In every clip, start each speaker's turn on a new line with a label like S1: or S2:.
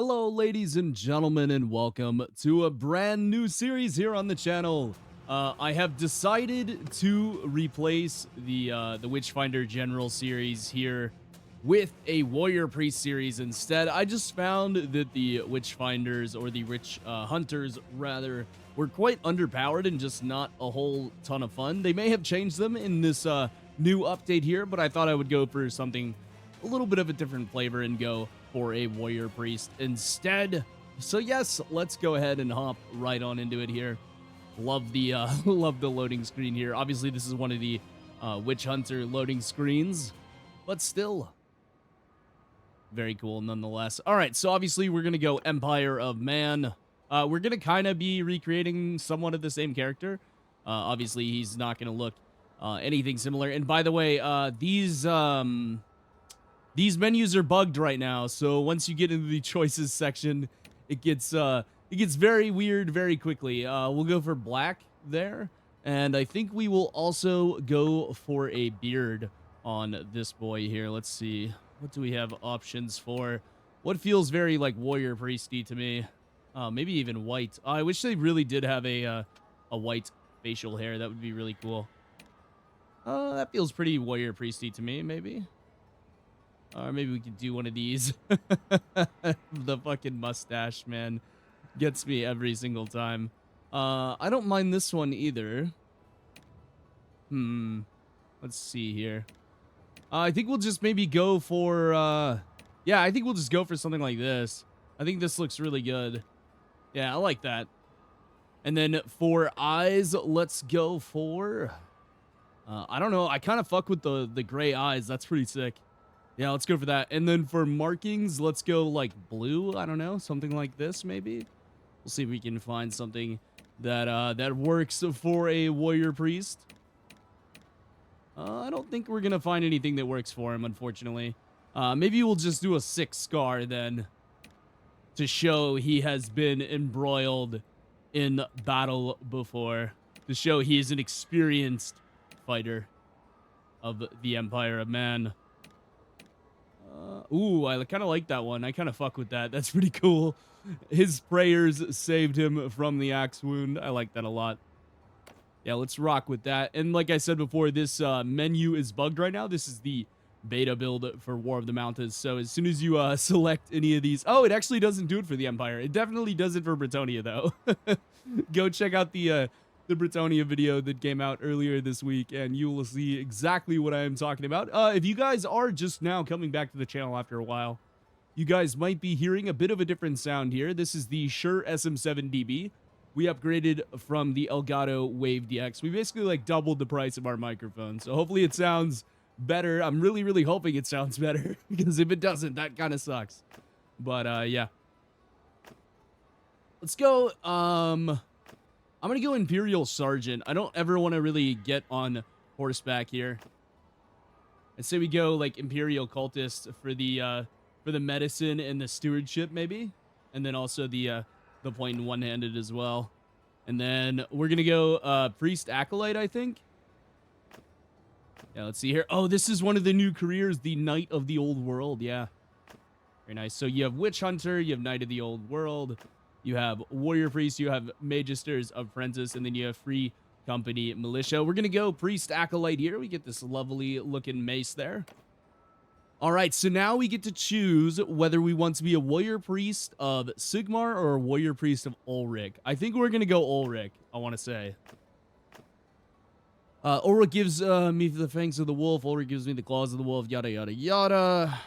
S1: Hello, ladies and gentlemen, and welcome to a brand new series here on the channel. I have decided to replace the Witchfinder General series here with a Warrior Priest series instead. I just found that the Witchfinders, or the Witch Hunters rather, were quite underpowered and just not a whole ton of fun. They may have changed them in this new update here, but I thought I would go for something a little bit of a different flavor and go for a Warrior Priest instead. So yes, let's go ahead and hop right on into it here. Love the love the loading screen here. Obviously, this is one of the Witch Hunter loading screens, but still very cool nonetheless. All right, so obviously we're gonna go Empire of Man. We're gonna kind of be recreating somewhat of the same character. Obviously, he's not gonna look anything similar. And by the way, these menus are bugged right now, so once you get into the choices section, it gets very weird very quickly. We'll go for black there, and I think we will also go for a beard on this boy here. Let's see, what do we have options for? What feels very like warrior priesty to me? Maybe even white. I wish they really did have a white facial hair. That would be really cool. That feels pretty warrior priesty to me. Maybe. Or maybe we could do one of these. The fucking mustache, man. Gets me every single time. I don't mind this one either. Let's see here. I think we'll just maybe go for, yeah, I think we'll just go for something like this. I think this looks really good. Yeah, I like that. And then for eyes, let's go for, I don't know. I kind of fuck with the gray eyes. That's pretty sick. Yeah, let's go for that. And then for markings, let's go like blue. I don't know, something like this maybe. We'll see if we can find something that that works for a warrior priest. I don't think we're gonna find anything that works for him, unfortunately. Maybe we'll just do a 6 scar then, to show he has been embroiled in battle before, to show he is an experienced fighter of the Empire of Man. Ooh, I kind of like that one. I kind of fuck with that. That's pretty cool. His prayers saved him from the axe wound. I like that a lot. Yeah, let's rock with that. And like I said before, this menu is bugged right now. This is the beta build for War of the Mountains. So as soon as you select any of these... Oh, it actually doesn't do it for the Empire. It definitely does it for Britonia, though. Go check out the Britonia video that came out earlier this week, and you will see exactly what I am talking about. If you guys are just now coming back to the channel after a while, you guys might be hearing a bit of a different sound here. This is the Shure SM7DB. We upgraded from the Elgato Wave DX. We basically like doubled the price of our microphone, so hopefully it sounds better. I'm really hoping it sounds better, because if it doesn't, that kind of sucks. But yeah, let's go. I'm gonna go Imperial Sergeant. I don't ever want to really get on horseback here. I'd say we go like Imperial Cultist for the medicine and the stewardship maybe, and then also the point in one-handed as well. And then we're gonna go Priest Acolyte, I think. Yeah, let's see here. Oh, this is one of the new careers, the Knight of the Old World. Yeah, very nice. So you have Witch Hunter, you have Knight of the Old World. You have Warrior Priest, you have Magisters Apprentice, and then you have Free Company Militia. We're going to go Priest Acolyte here. We get this lovely looking mace there. All right, so now we get to choose whether we want to be a Warrior Priest of Sigmar or a Warrior Priest of Ulrich. I think we're going to go Ulrich, I want to say. Ulrich gives me the fangs of the wolf. Ulrich gives me the claws of the wolf, yada, yada, yada.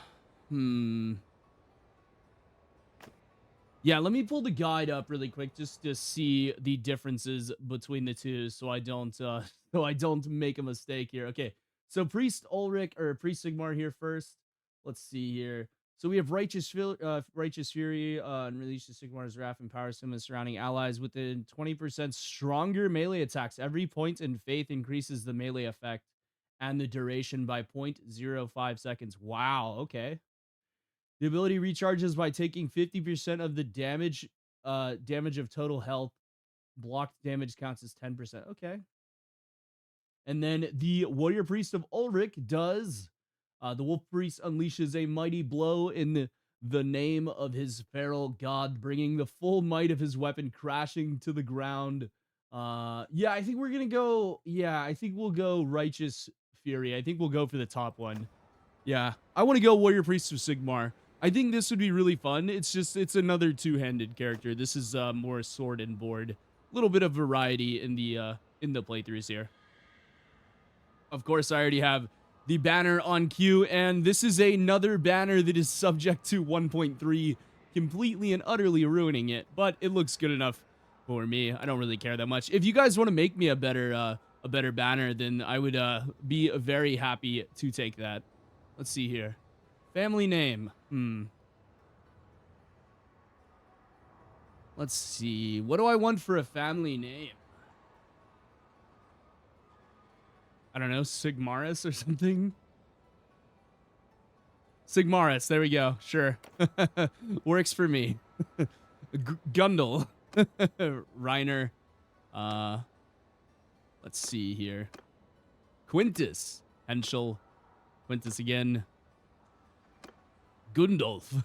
S1: Yeah, let me pull the guide up really quick just to see the differences between the two, so I don't make a mistake here. Okay, so Priest Ulrich or Priest Sigmar here first. Let's see here. So we have Righteous Fury, unleashes Sigmar's wrath, empowers him and surrounding allies within 20% stronger melee attacks. Every point in faith increases the melee effect and the duration by 0.05 seconds. Wow. Okay. The ability recharges by taking 50% of the damage of total health. Blocked damage counts as 10%. Okay. And then the Warrior Priest of Ulrich does the Wolf Priest unleashes a mighty blow in the name of his feral god, bringing the full might of his weapon crashing to the ground. Yeah, I think we're gonna go. Yeah, I think we'll go Righteous Fury. I think we'll go for the top one. Yeah, I want to go Warrior Priest of Sigmar. I think this would be really fun. It's another two-handed character. This is more sword and board. A little bit of variety in the playthroughs here. Of course, I already have the banner on queue, and this is another banner that is subject to 1.3 completely and utterly ruining it, but it looks good enough for me. I don't really care that much. If you guys want to make me a better banner, then I would be very happy to take that. Let's see here. Family name. Let's see. What do I want for a family name? I don't know, Sigmaris or something? Sigmaris, there we go. Sure. Works for me. Gundel. Reiner. Let's see here. Quintus. Henschel. Quintus again. Gundolf.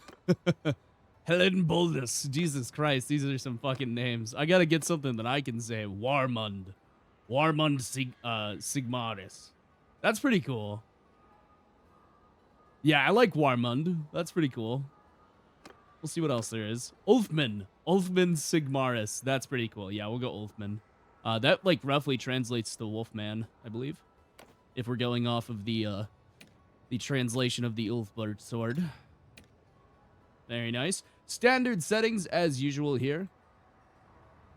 S1: Helen Boldus. Jesus Christ, these are some fucking names. I gotta get something that I can say. Warmund. Warmund Sigmaris. That's pretty cool. Yeah, I like Warmund. That's pretty cool. We'll see what else there is. Ulfman. Ulfman Sigmaris. That's pretty cool. Yeah, we'll go Ulfman. That, like, roughly translates to Wolfman, I believe. If we're going off of the translation of the Ulfblood sword. Very nice. Standard settings as usual here.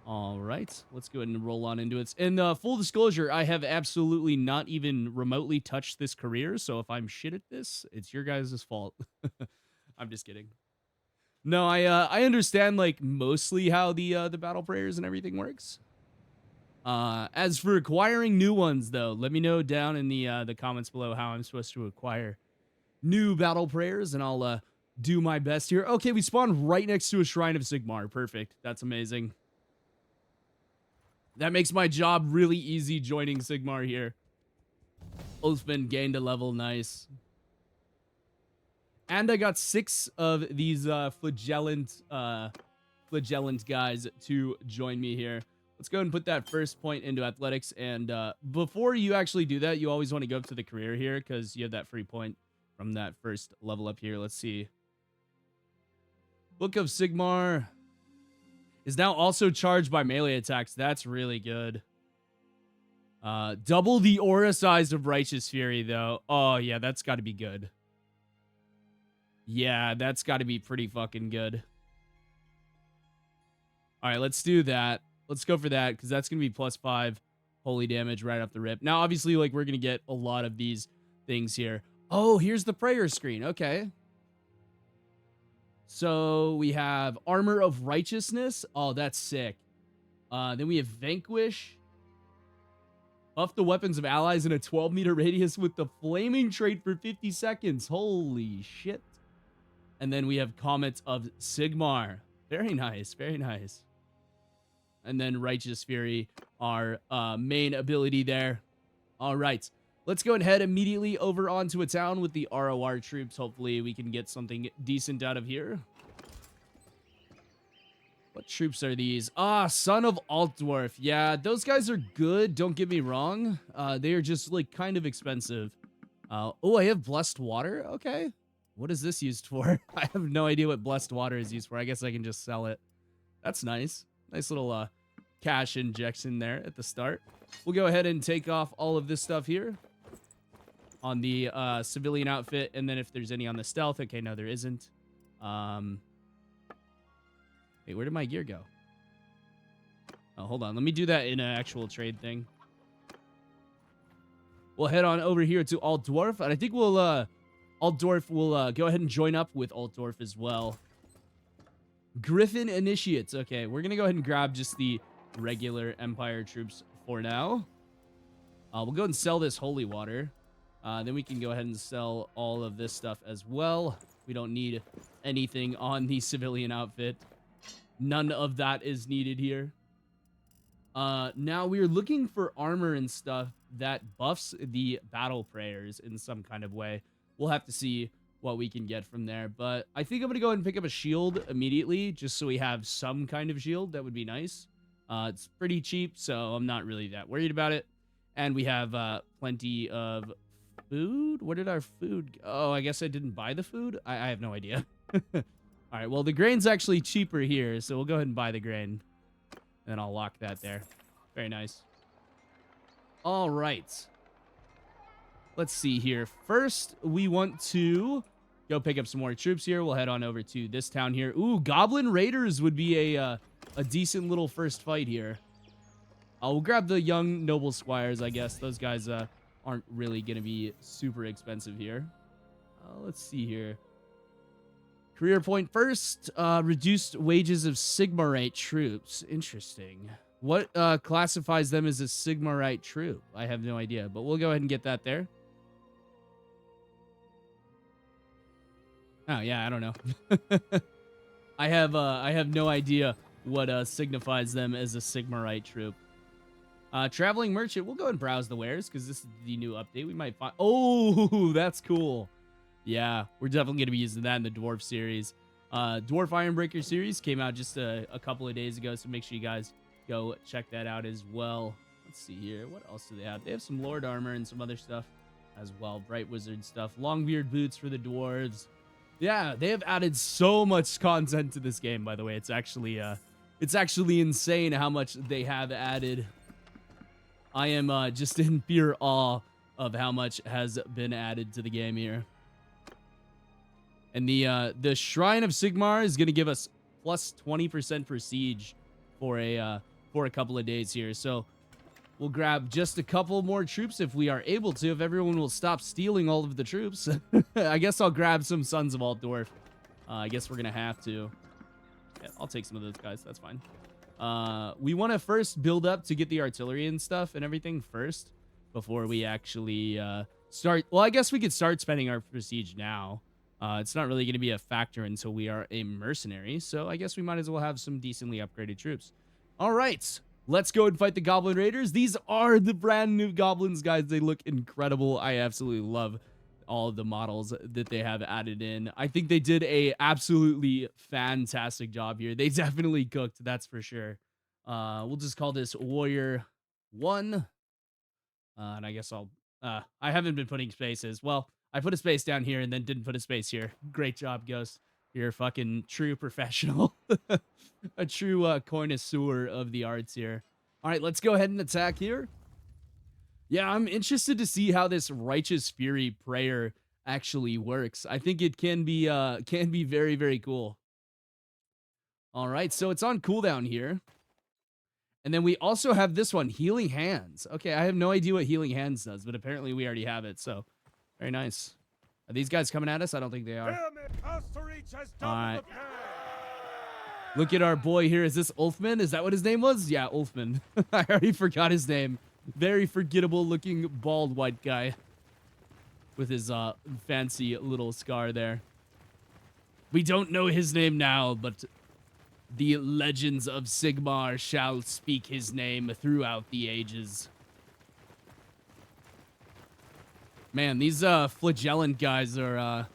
S1: All right, let's go ahead and roll on into it. And full disclosure, I have absolutely not even remotely touched this career, so if I'm shit at this, it's your guys' fault. I'm just kidding. No, I understand like mostly how the battle prayers and everything works. As for acquiring new ones, though, let me know down in the comments below how I'm supposed to acquire new battle prayers, and I'll do my best here. Okay, we spawned right next to a Shrine of Sigmar. Perfect. That's amazing. That makes my job really easy joining Sigmar here. Ulfman gained a level. Nice. And I got 6 of these flagellant guys to join me here. Let's go and put that first point into athletics. And before you actually do that, you always want to go up to the career here because you have that free point from that first level up here. Let's see. Book of Sigmar is now also charged by melee attacks. That's really good. Double the aura size of Righteous Fury, though. Oh, yeah, that's got to be good. Yeah, that's got to be pretty fucking good. All right, let's do that. Let's go for that, because that's going to be +5 holy damage right off the rip. Now, obviously, like, we're going to get a lot of these things here. Oh, here's the prayer screen. Okay. So we have Armor of Righteousness. Oh, that's sick. Then we have Vanquish. Buff the weapons of allies in a 12-meter radius with the flaming trait for 50 seconds. Holy shit. And then we have Comet of Sigmar. Very nice. Very nice. And then Righteous Fury, our main ability there. All right. Let's go and head immediately over onto a town with the ROR troops. Hopefully we can get something decent out of here. What troops are these? Ah, Son of Altdwarf. Yeah, those guys are good. Don't get me wrong. They are just, like, kind of expensive. Oh, I have Blessed Water? Okay. What is this used for? I have no idea what Blessed Water is used for. I guess I can just sell it. That's nice. Nice little cash injection there at the start. We'll go ahead and take off all of this stuff here on the civilian outfit, and then if there's any on the stealth. Okay, no, there isn't. Wait, where did my gear go? Oh, hold on. Let me do that in an actual trade thing. We'll head on over here to Altdwarf, and I think we'll Altdwarf will go ahead and join up with Altdwarf as well. Griffin Initiates. Okay, we're gonna go ahead and grab just the regular Empire troops for now. We'll go ahead and sell this holy water. Then we can go ahead and sell all of this stuff as well. We don't need anything on the civilian outfit. None of that is needed here. Now we're looking for armor and stuff that buffs the battle prayers in some kind of way. We'll have to see what we can get from there. But I think I'm going to go ahead and pick up a shield immediately, just so we have some kind of shield. That would be nice. It's pretty cheap, so I'm not really that worried about it. And we have plenty of food. Where did our food go? Oh, I guess I didn't buy the food? I have no idea. All right, well, the grain's actually cheaper here, so we'll go ahead and buy the grain. And then I'll lock that there. Very nice. All right. Let's see here. First, we want to go pick up some more troops here. We'll head on over to this town here. Ooh, Goblin Raiders would be a decent little first fight here. We'll grab the young noble squires, I guess. Those guys aren't really going to be super expensive here. Let's see here. Career point first. Reduced wages of Sigmarite troops. Interesting. What classifies them as a Sigmarite troop? I have no idea, but we'll go ahead and get that there. Oh, yeah, I don't know. I have no idea what signifies them as a Sigmarite troop. Traveling merchant. We'll go and browse the wares because this is the new update. We might find... Oh, that's cool. Yeah, we're definitely going to be using that in the Dwarf series. Dwarf Ironbreaker series came out just a couple of days ago, so make sure you guys go check that out as well. Let's see here. What else do they have? They have some Lord armor and some other stuff as well. Bright Wizard stuff. Longbeard boots for the dwarves. Yeah, they have added so much content to this game, by the way. It's actually insane how much they have added. I am just in pure awe of how much has been added to the game here. And the Shrine of Sigmar is going to give us plus 20% for siege for a couple of days here. So we'll grab just a couple more troops if we are able to. If everyone will stop stealing all of the troops, I guess I'll grab some Sons of Altdorf. I guess we're gonna have to. Yeah, I'll take some of those guys. That's fine. We want to first build up to get the artillery and stuff and everything first before we actually start. Well, I guess we could start spending our prestige now. It's not really going to be a factor until we are a mercenary, so I guess we might as well have some decently upgraded troops. All right, let's go and fight the Goblin Raiders. These are the brand new goblins, guys. They look incredible. I absolutely love all of the models that they have added in. I think they did a absolutely fantastic job here. They definitely cooked, that's for sure. We'll just call this Warrior 1. And I guess I haven't been putting spaces. Well, I put a space down here and then didn't put a space here. Great job, Ghost. You're a fucking true professional. A true connoisseur of the arts here. All right, let's go ahead and attack here. Yeah, I'm interested to see how this Righteous Fury prayer actually works. I think it can be very, very cool. All right, so it's on cooldown here. And then we also have this one, Healing Hands. Okay, I have no idea what Healing Hands does, but apparently we already have it, so... Very nice. Are these guys coming at us? I don't think they are. Alright. Look at our boy here. Is this Ulfman? Is that what his name was? Yeah, Ulfman. I already forgot his name. Very forgettable looking bald white guy. With his fancy little scar there. We don't know his name now, but the legends of Sigmar shall speak his name throughout the ages. Man, these flagellant guys are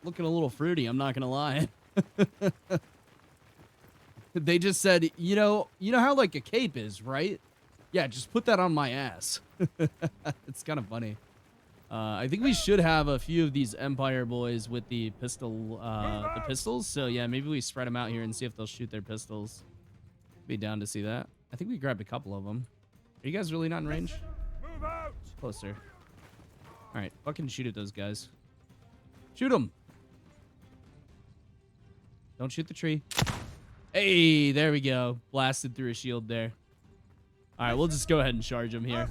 S1: looking a little fruity, I'm not gonna lie. They just said, you know how like a cape is, right? Yeah, just put that on my ass. It's kind of funny. I think we should have a few of these Empire boys with the pistols. So yeah, maybe we spread them out here and see if they'll shoot their pistols. Be down to see that. I think we grabbed a couple of them. Are you guys really not in range? Closer. All right, fucking shoot at those guys. Shoot them. Don't shoot the tree. Hey, there we go. Blasted through a shield there. All right, we'll just go ahead and charge them here.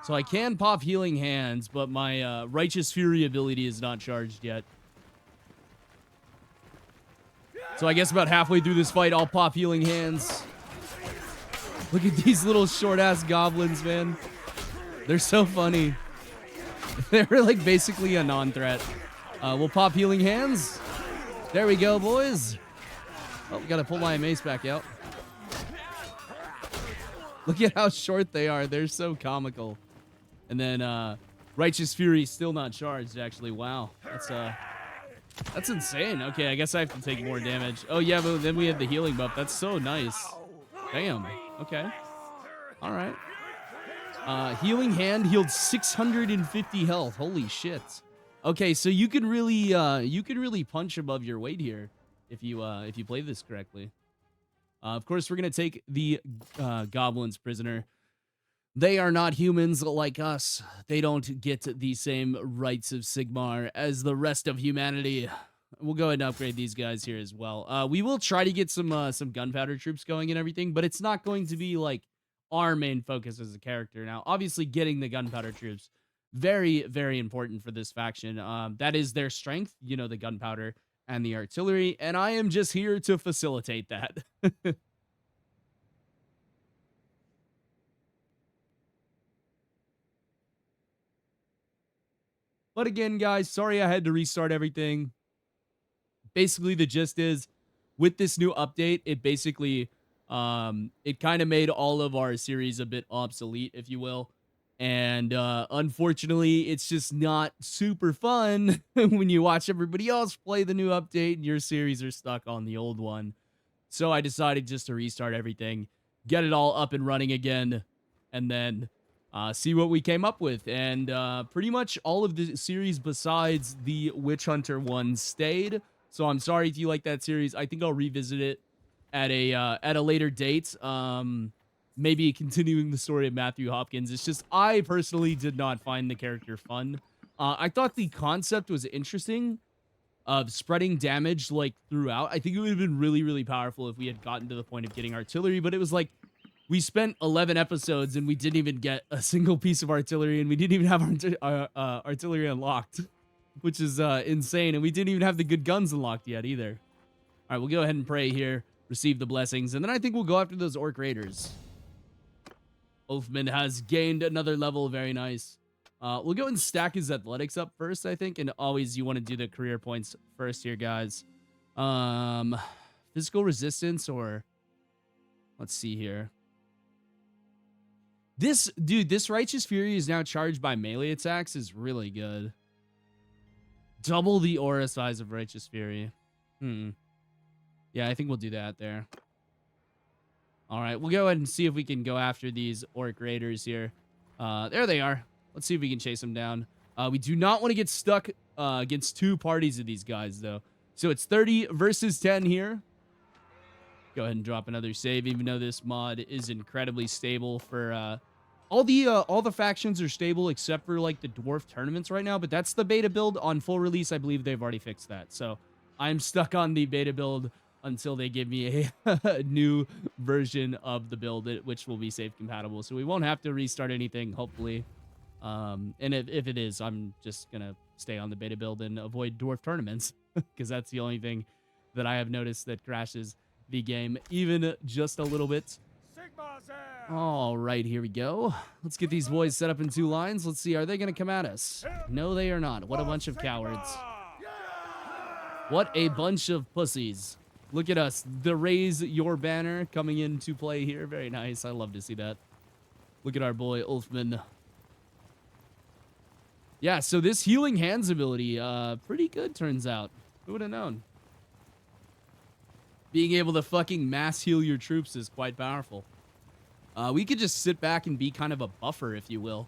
S1: So I can pop Healing Hands, but my Righteous Fury ability is not charged yet. So I guess about halfway through this fight, I'll pop Healing Hands. Look at these little short-ass goblins, man. They're so funny. They're like basically a non-threat. We'll pop Healing Hands. There we go, boys. Oh, gotta pull my mace back out. Look at how short they are. They're so comical. And then Righteous Fury still not charged, actually. Wow. That's insane. Okay, I guess I have to take more damage. Oh, yeah, but then we have the healing buff. That's so nice. Damn. Okay. All right. Healing Hand healed 650 health. Holy shit. Okay, so you can really punch above your weight here if you play this correctly. Of course, we're gonna take the goblins prisoner. They are not humans like us. They don't get the same rights of Sigmar as the rest of humanity. We'll go ahead and upgrade these guys here as well. We will try to get some gunpowder troops going and everything, but it's not going to be like our main focus as a character. Now, obviously, getting the gunpowder troops, very, very important for this faction. That is their strength, you know, the gunpowder and the artillery, and I am just here to facilitate that. But again, guys, sorry I had to restart everything. Basically, the gist is, with this new update, it basically, it kind of made all of our series a bit obsolete, if you will. And unfortunately, it's just not super fun when you watch everybody else play the new update and your series are stuck on the old one. So I decided just to restart everything, get it all up and running again, and then see what we came up with. And pretty much all of the series besides the Witch Hunter one stayed. So I'm sorry if you like that series. I think I'll revisit it at a later date. Maybe continuing the story of Matthew Hopkins. It's just I personally did not find the character fun. I thought the concept was interesting of spreading damage like throughout. I think it would have been really, really powerful if we had gotten to the point of getting artillery, but it was like we spent 11 episodes and we didn't even get a single piece of artillery, and we didn't even have our artillery unlocked, which is insane, and we didn't even have the good guns unlocked yet either. All right, we'll go ahead and pray here, receive the blessings, and then I think we'll go after those orc raiders. Ulfman has gained another level. Very nice. We'll go and stack his athletics up first, I think, and always you want to do the career points first here, guys. Physical resistance, or let's see here. This Righteous Fury is now charged by melee attacks is really good. Double the aura size of Righteous Fury. Yeah, I think we'll do that there. All right, we'll go ahead and see if we can go after these orc raiders here. There they are. Let's see if we can chase them down. We do not want to get stuck against two parties of these guys, though. So it's 30 versus 10 here. Go ahead and drop another save, even though this mod is incredibly stable for all the factions are stable except for like the dwarf tournaments right now. But that's the beta build. On full release, I believe they've already fixed that. So I'm stuck on the beta build until they give me a new version of the build, which will be save compatible. So we won't have to restart anything, hopefully. And if it is, I'm just gonna stay on the beta build and avoid dwarf tournaments, because that's the only thing that I have noticed that crashes the game even just a little bit. All right, here we go. Let's get these boys set up in two lines. Let's see, are they gonna come at us? No, they are not. What a bunch of cowards. What a bunch of pussies. Look at us, the Raise Your Banner coming into play here. Very nice. I love to see that. Look at our boy Ulfman. Yeah, so this Healing Hands ability, pretty good, turns out. Who would have known? Being able to fucking mass heal your troops is quite powerful. We could just sit back and be kind of a buffer, if you will.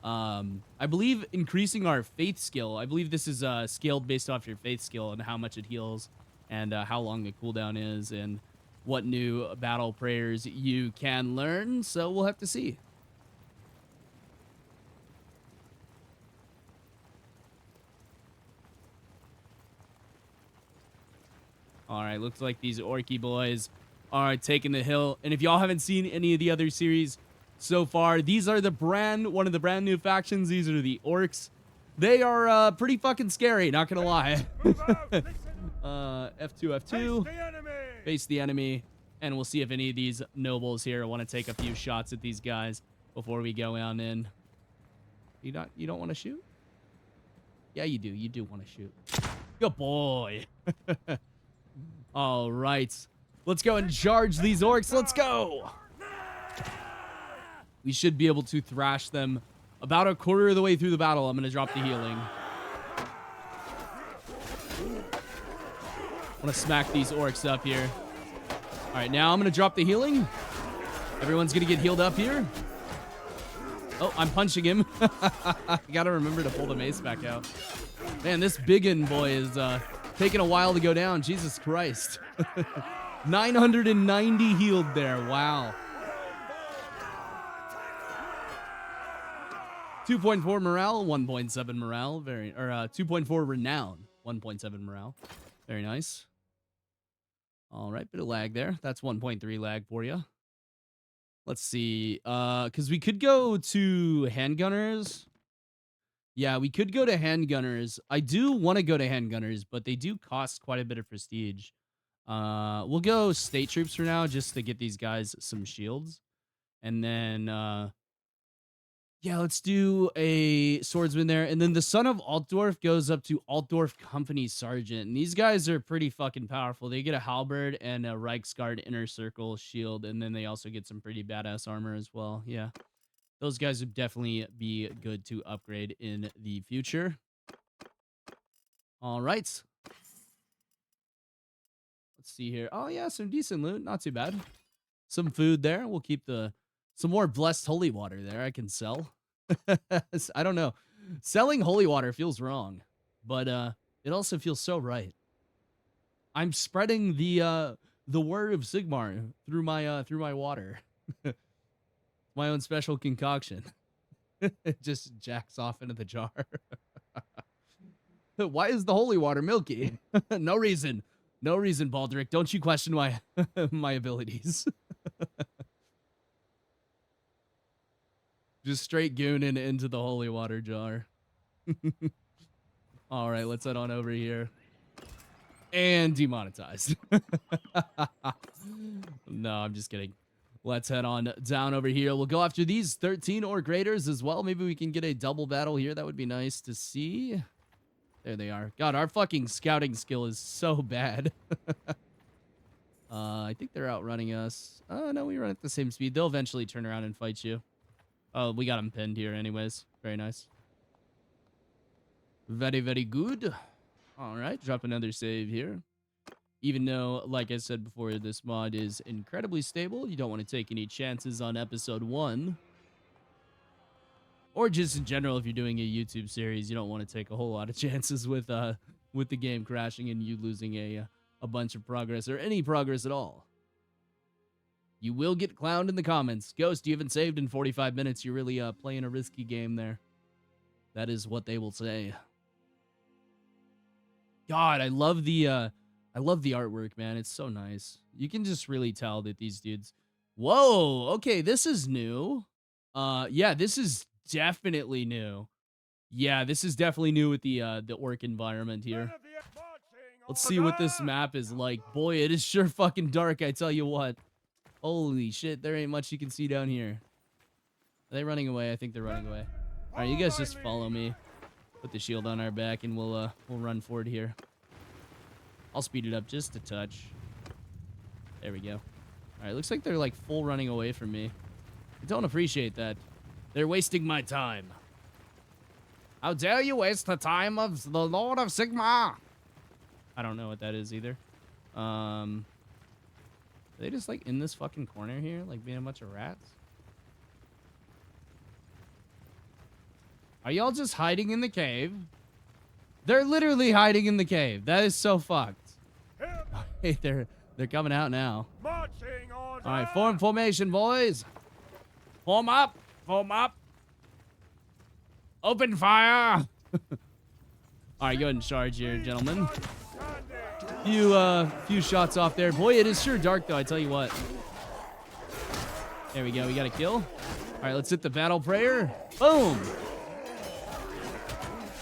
S1: I believe increasing our faith skill, I believe this is scaled based off your faith skill and how much it heals, and how long the cooldown is, and what new battle prayers you can learn. So we'll have to see. All right, looks like these orky boys are taking the hill. And if y'all haven't seen any of the other series so far, these are one of the brand new factions. These are the orcs. They are pretty fucking scary, not gonna lie. F2, F2. Face the enemy. And we'll see if any of these nobles here want to take a few shots at these guys before we go on in. You don't want to shoot? Yeah, you do. You do want to shoot. Good boy. All right. Let's go and charge these orcs. Let's go. We should be able to thrash them About a quarter of the way through the battle, I'm going to drop the healing. I want to smack these orcs up here. All right, now I'm going to drop the healing. Everyone's going to get healed up here. Oh, I'm punching him. I got to remember to pull the mace back out. Man, this biggin boy is taking a while to go down. Jesus Christ. 990 healed there. Wow. 2.4 morale, 1.7 morale. 2.4 renown, 1.7 morale. Very nice. All right, bit of lag there. That's 1.3 lag for you. Let's see. Because we could go to handgunners. Yeah, we could go to handgunners. I do want to go to handgunners, but they do cost quite a bit of prestige. We'll go state troops for now, just to get these guys some shields. And then, yeah, let's do a swordsman there. And then the son of Altdorf goes up to Altdorf Company Sergeant. And these guys are pretty fucking powerful. They get a halberd and a Reichsguard inner circle shield. And then they also get some pretty badass armor as well. Yeah, those guys would definitely be good to upgrade in the future. All right. Let's see here. Oh, yeah, some decent loot. Not too bad. Some food there. We'll keep some more blessed holy water there I can sell. I don't know. Selling holy water feels wrong, but it also feels so right. I'm spreading the word of Sigmar through my water. My own special concoction. It just jacks off into the jar. Why is the holy water milky? No reason. No reason, Baldric. Don't you question my my abilities. Just straight gooning into the holy water jar. All right, let's head on over here. And demonetized. No, I'm just kidding. Let's head on down over here. We'll go after these 13 or graders as well. Maybe we can get a double battle here. That would be nice to see. There they are. God, our fucking scouting skill is so bad. I think they're outrunning us. Oh, no, we run at the same speed. They'll eventually turn around and fight you. Oh, we got them pinned here anyways. Very nice. Very, very good. All right, drop another save here. Even though, like I said before, this mod is incredibly stable, you don't want to take any chances on episode 1. Or just in general, if you're doing a YouTube series, you don't want to take a whole lot of chances with the game crashing and you losing a bunch of progress or any progress at all. You will get clowned in the comments. Ghost, you haven't saved in 45 minutes. You're really playing a risky game there. That is what they will say. God, I love the artwork, man. It's so nice. You can just really tell that these dudes. Whoa, okay, this is new. Yeah, this is definitely new. Yeah, this is definitely new with the orc environment here. Let's see what this map is like. Boy, it is sure fucking dark, I tell you what. Holy shit, there ain't much you can see down here. Are they running away? I think they're running away. All right, you guys just follow me. Put the shield on our back, and we'll run forward here. I'll speed it up just a touch. There we go. All right, looks like they're like full running away from me. I don't appreciate that. They're wasting my time. How dare you waste the time of the Lord of Sigmar? I don't know what that is either. Are they just like in this fucking corner here, like being a bunch of rats? Are y'all just hiding in the cave? They're literally hiding in the cave. That is so fucked. Hey, they're coming out now. All right, form formation, boys. Form up. Form up. Open fire. All right, go ahead and charge here, gentlemen. Few shots off there. Boy, it is sure dark, though, I tell you what. There we go. We got a kill. All right, let's hit the battle prayer. Boom.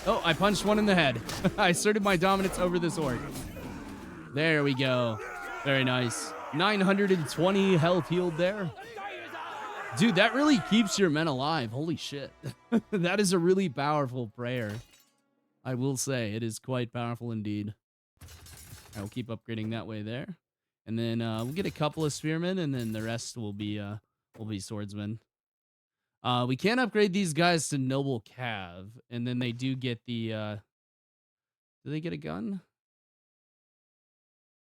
S1: Oh, I punched one in the head. I asserted my dominance over this orc. There we go. Very nice. 920 health healed there. Dude, that really keeps your men alive. Holy shit. That is a really powerful prayer. I will say, it is quite powerful indeed. I will keep upgrading that way there. And then we'll get a couple of spearmen, and then the rest will be swordsmen. We can't upgrade these guys to Noble Cav, and then they do get the, do they get a gun?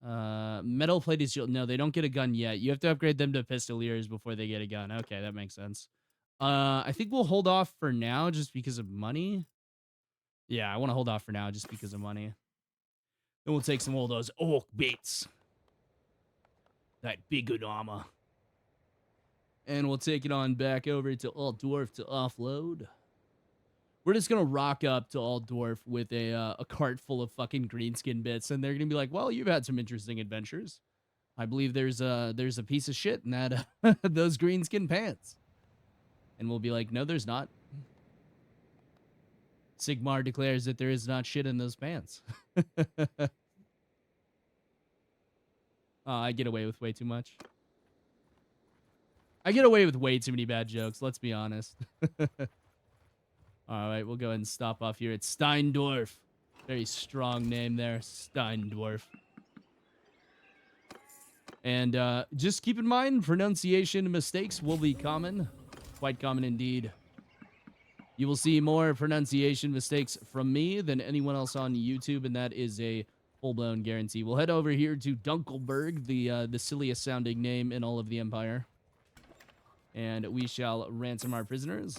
S1: Metal plated shield. No, they don't get a gun yet. You have to upgrade them to pistoliers before they get a gun. Okay, that makes sense. I think we'll hold off for now just because of money. Yeah, I want to hold off for now just because of money. Then we'll take some of those orc bits. That big good armor. And we'll take it on back over to All Dwarf to offload. We're just gonna rock up to All Dwarf with a cart full of fucking greenskin bits, and they're gonna be like, "Well, you've had some interesting adventures. I believe there's a piece of shit in that those greenskin pants." And we'll be like, "No, there's not." Sigmar declares that there is not shit in those pants. I get away with way too much. I get away with way too many bad jokes, let's be honest. All right, we'll go ahead and stop off here at Steindorf. Very strong name there, Steindorf. And just keep in mind, pronunciation mistakes will be common. Quite common indeed. You will see more pronunciation mistakes from me than anyone else on YouTube, and that is a full-blown guarantee. We'll head over here to Dunkelberg, the silliest sounding name in all of the Empire. And we shall ransom our prisoners.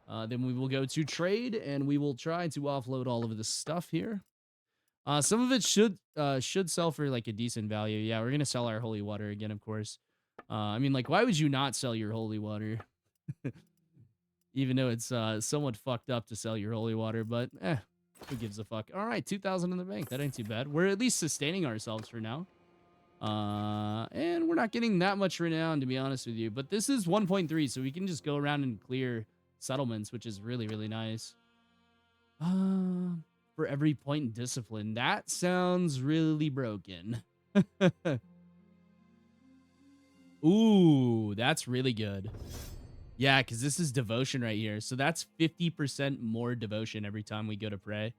S1: Then we will go to trade, and we will try to offload all of this stuff here. Some of it should sell for like a decent value. Yeah, we're gonna sell our holy water again, of course. I mean, like, why would you not sell your holy water? Even though it's somewhat fucked up to sell your holy water, but who gives a fuck? All right, 2,000 in the bank. That ain't too bad. We're at least sustaining ourselves for now. And we're not getting that much renown, to be honest with you. But this is 1.3, so we can just go around and clear settlements, which is really, really nice. For every point in discipline. That sounds really broken. Ooh, that's really good. Yeah, because this is devotion right here. So that's 50% more devotion every time we go to pray.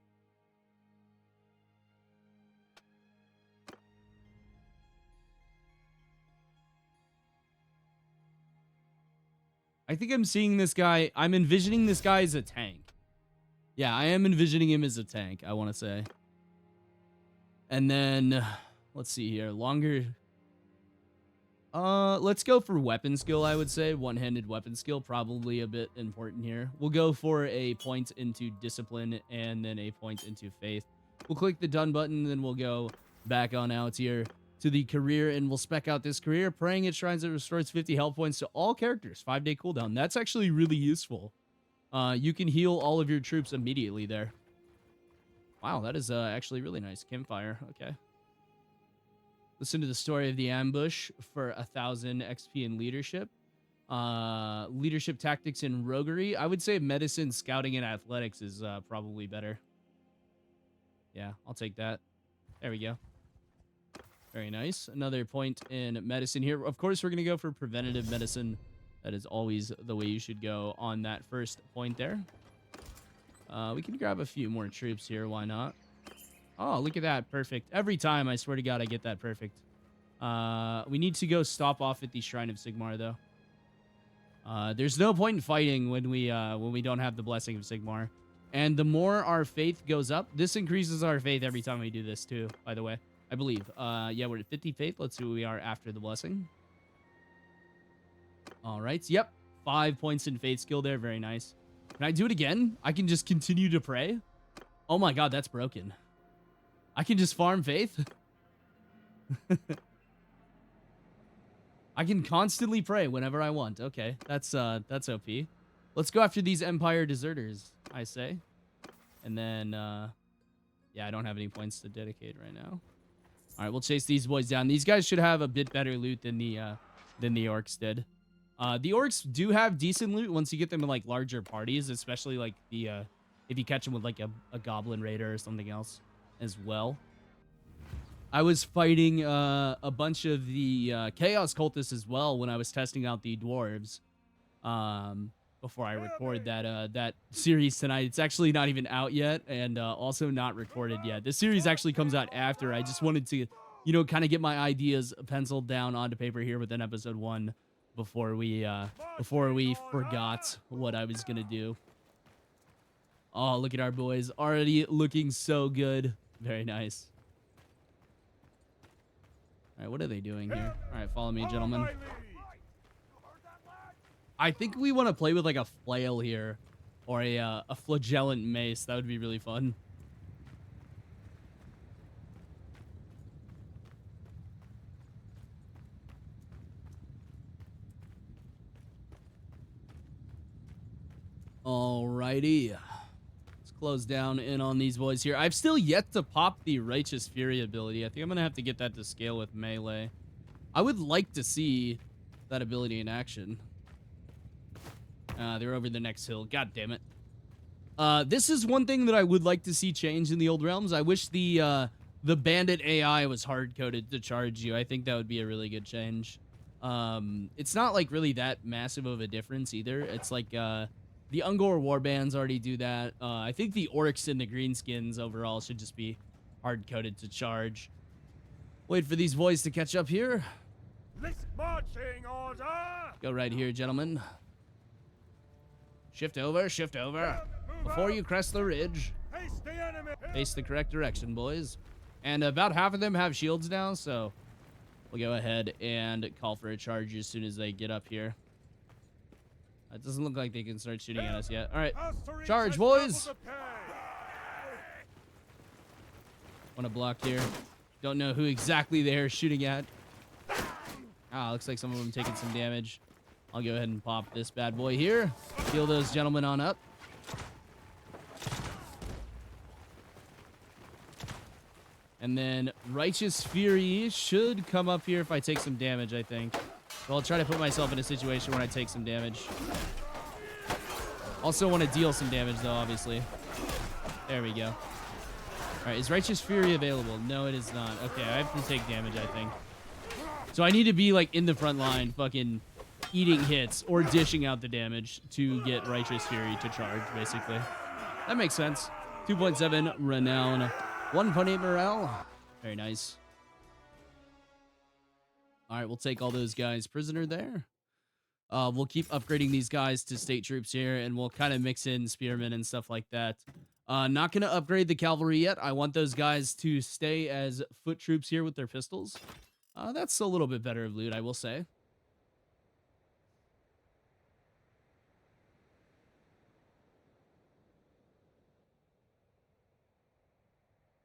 S1: I think I'm seeing this guy. I'm envisioning this guy as a tank. Yeah, I am envisioning him as a tank, I want to say. And then, let's see here. Longer. Let's go for weapon skill, I would say. One-handed weapon skill, probably a bit important here. We'll go for a point into discipline and then a point into faith. We'll click the done button, then we'll go back on out here to the career, and we'll spec out this career. Praying at shrines that restores 50 health points to all characters. 5-day cooldown. That's actually really useful. You can heal all of your troops immediately there. Wow, that is actually really nice. Campfire. Okay. Listen to the story of the ambush for 1,000 XP in leadership. Leadership tactics and roguery. I would say medicine, scouting, and athletics is probably better. Yeah, I'll take that. There we go. Very nice. Another point in medicine here. Of course, we're going to go for preventative medicine. That is always the way you should go on that first point there. We can grab a few more troops here. Why not? Oh, look at that. Perfect. Every time, I swear to God, I get that perfect. We need to go stop off at the Shrine of Sigmar, though. There's no point in fighting when we don't have the Blessing of Sigmar. And the more our faith goes up, this increases our faith every time we do this, too, by the way. I believe. Yeah, we're at 50 faith. Let's see where we are after the Blessing. All right. Yep. 5 points in faith skill there. Very nice. Can I do it again? I can just continue to pray? Oh my God, that's broken. I can just farm faith? I can constantly pray whenever I want. Okay, that's OP. Let's go after these Empire deserters, I say. And then, yeah, I don't have any points to dedicate right now. All right, we'll chase these boys down. These guys should have a bit better loot than the orcs did. The orcs do have decent loot once you get them in like larger parties, especially like the if you catch them with like a goblin raider or something else as well. I was fighting a bunch of the chaos cultists as well when I was testing out the dwarves. Before I record that series tonight. It's actually not even out yet, and also not recorded yet. This series actually comes out after. I just wanted to, you know, kind of get my ideas penciled down onto paper here within episode 1. before we forgot what I was gonna do. Oh, look at our boys already looking so good. Very nice. All right, what are they doing here? All right, follow me, gentlemen. I think we want to play with like a flail here, or a flagellant mace. That would be really fun. Alrighty. Let's close down in on these boys here. I've still yet to pop the Righteous Fury ability. I think I'm going to have to get that to scale with melee. I would like to see that ability in action. They're over the next hill. God damn it. This is one thing that I would like to see change in the Old Realms. I wish the bandit AI was hard-coded to charge you. I think that would be a really good change. It's not like really that massive of a difference either. It's like the Ungor warbands already do that. I think the orcs and the greenskins overall should just be hard-coded to charge. Wait for these boys to catch up here.
S2: Marching order!
S1: Go right here, gentlemen. Shift over, shift over. Before you crest the ridge.
S2: Face the enemy!
S1: Face the correct direction, boys. And about half of them have shields now, so we'll go ahead and call for a charge as soon as they get up here. It doesn't look like they can start shooting at us yet. All right, charge, boys. Want to block here. Don't know who exactly they're shooting at. Ah, looks like some of them taking some damage. I'll go ahead and pop this bad boy here. Heal those gentlemen on up. And then Righteous Fury should come up here if I take some damage, I think. So I'll try to put myself in a situation where I take some damage. Also want to deal some damage, though, obviously. There we go. All right, is Righteous Fury available? No, it is not. Okay, I have to take damage, I think. So I need to be, like, in the front line, fucking eating hits or dishing out the damage to get Righteous Fury to charge, basically. That makes sense. 2.7 renown. 1.8 morale. Very nice. All right, we'll take all those guys prisoner there. We'll keep upgrading these guys to state troops here, and we'll kind of mix in spearmen and stuff like that. Not going to upgrade the cavalry yet. I want those guys to stay as foot troops here with their pistols. That's a little bit better of loot, I will say.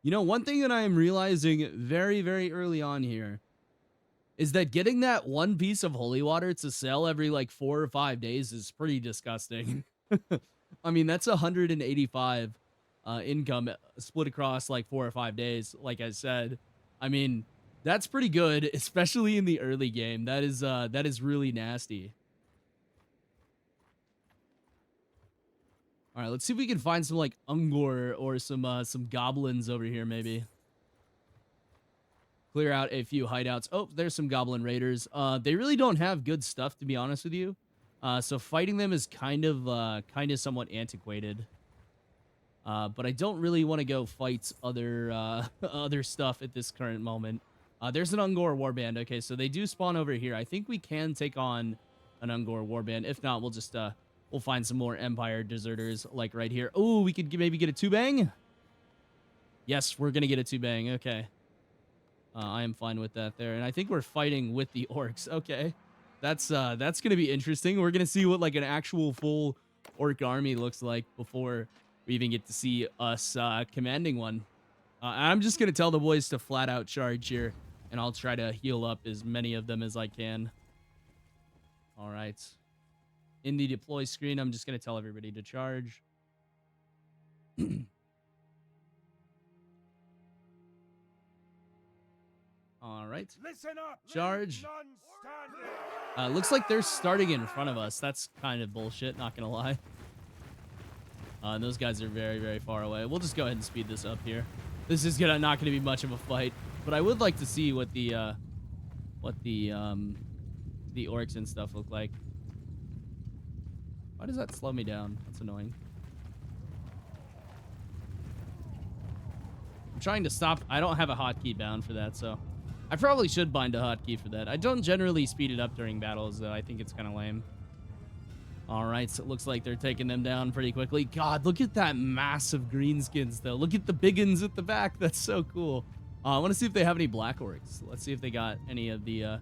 S1: You know, one thing that I am realizing very, very early on here is that getting that one piece of holy water to sell every like 4 or 5 days is pretty disgusting. I mean, that's 185 income split across like 4 or 5 days, like I said. I mean, that's pretty good, especially in the early game. That is really nasty. All right, let's see if we can find some like Ungor or some goblins over here, maybe. Clear out a few hideouts. Oh, there's some goblin raiders. They really don't have good stuff, to be honest with you. So fighting them is kind of somewhat antiquated. But I don't really want to go fight other other stuff at this current moment. There's an Ungor warband. Okay, so they do spawn over here. I think we can take on an Ungor warband. If not, we'll just we'll find some more Empire deserters like right here. Oh, we could maybe get a 2-bang. Yes, we're gonna get a 2-bang. Okay. I am fine with that there. And I think we're fighting with the orcs. Okay. That's going to be interesting. We're going to see what like an actual full orc army looks like before we even get to see us commanding one. I'm just going to tell the boys to flat out charge here, and I'll try to heal up as many of them as I can. All right. In the deploy screen, I'm just going to tell everybody to charge. All right.
S2: Listen up.
S1: Charge. Looks like they're starting in front of us. That's kind of bullshit, not gonna lie. And those guys are very, very far away. We'll just go ahead and speed this up here. This is not gonna be much of a fight, but I would like to see what the orcs and stuff look like. Why does that slow me down? That's annoying. I'm trying to stop. I don't have a hotkey bound for that, so I probably should bind a hotkey for that. I don't generally speed it up during battles, though. I think it's kind of lame. All right, so it looks like they're taking them down pretty quickly. God, look at that massive greenskins, though. Look at the big uns at the back. That's so cool. I want to see if they have any black orcs. Let's see if they got any of the...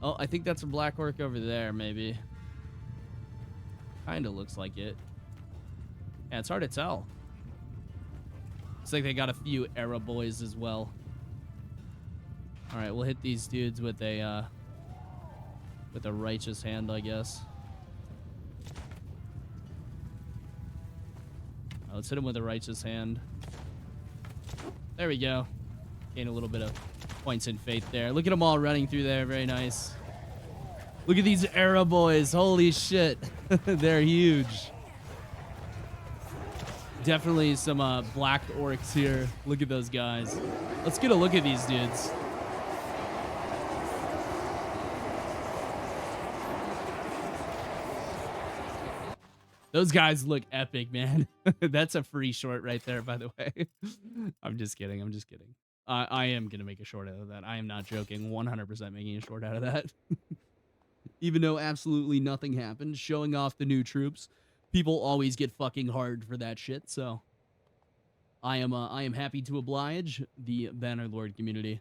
S1: Oh, I think that's a black orc over there, maybe. Kind of looks like it. Yeah, it's hard to tell. Looks like they got a few Arab boys as well. All right, we'll hit these dudes with a righteous hand, I guess. Let's hit him with a righteous hand. There we go. Gain a little bit of points in faith there. Look at them all running through there. Very nice. Look at these Arab boys. Holy shit. They're huge. Definitely some black orcs here. Look at those guys. Let's get a look at these dudes. Those guys look epic, man. That's a free short right there, by the way. I'm just kidding. I'm just kidding. I am going to make a short out of that. I am not joking. 100% making a short out of that. Even though absolutely nothing happened, showing off the new troops, people always get fucking hard for that shit. So I am happy to oblige the Bannerlord community.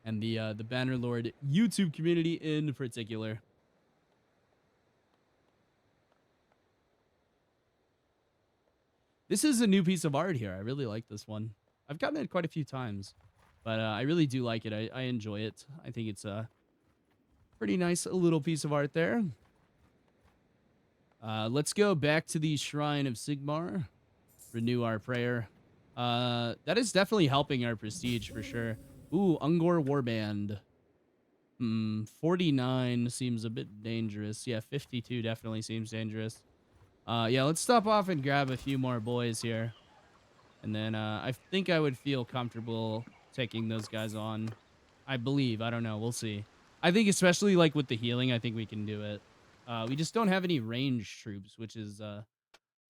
S1: And the Bannerlord YouTube community in particular. This is a new piece of art here. I really like this one. I've gotten it quite a few times, but I really do like it. I enjoy it. I think it's a pretty nice little piece of art there. Let's go back to the Shrine of Sigmar. Renew our prayer. That is definitely helping our prestige for sure. Ooh, Ungor Warband. 49 seems a bit dangerous. Yeah, 52 definitely seems dangerous. Yeah, let's stop off and grab a few more boys here. And then I think I would feel comfortable taking those guys on. I believe. I don't know. We'll see. I think especially like with the healing, I think we can do it. We just don't have any ranged troops, which is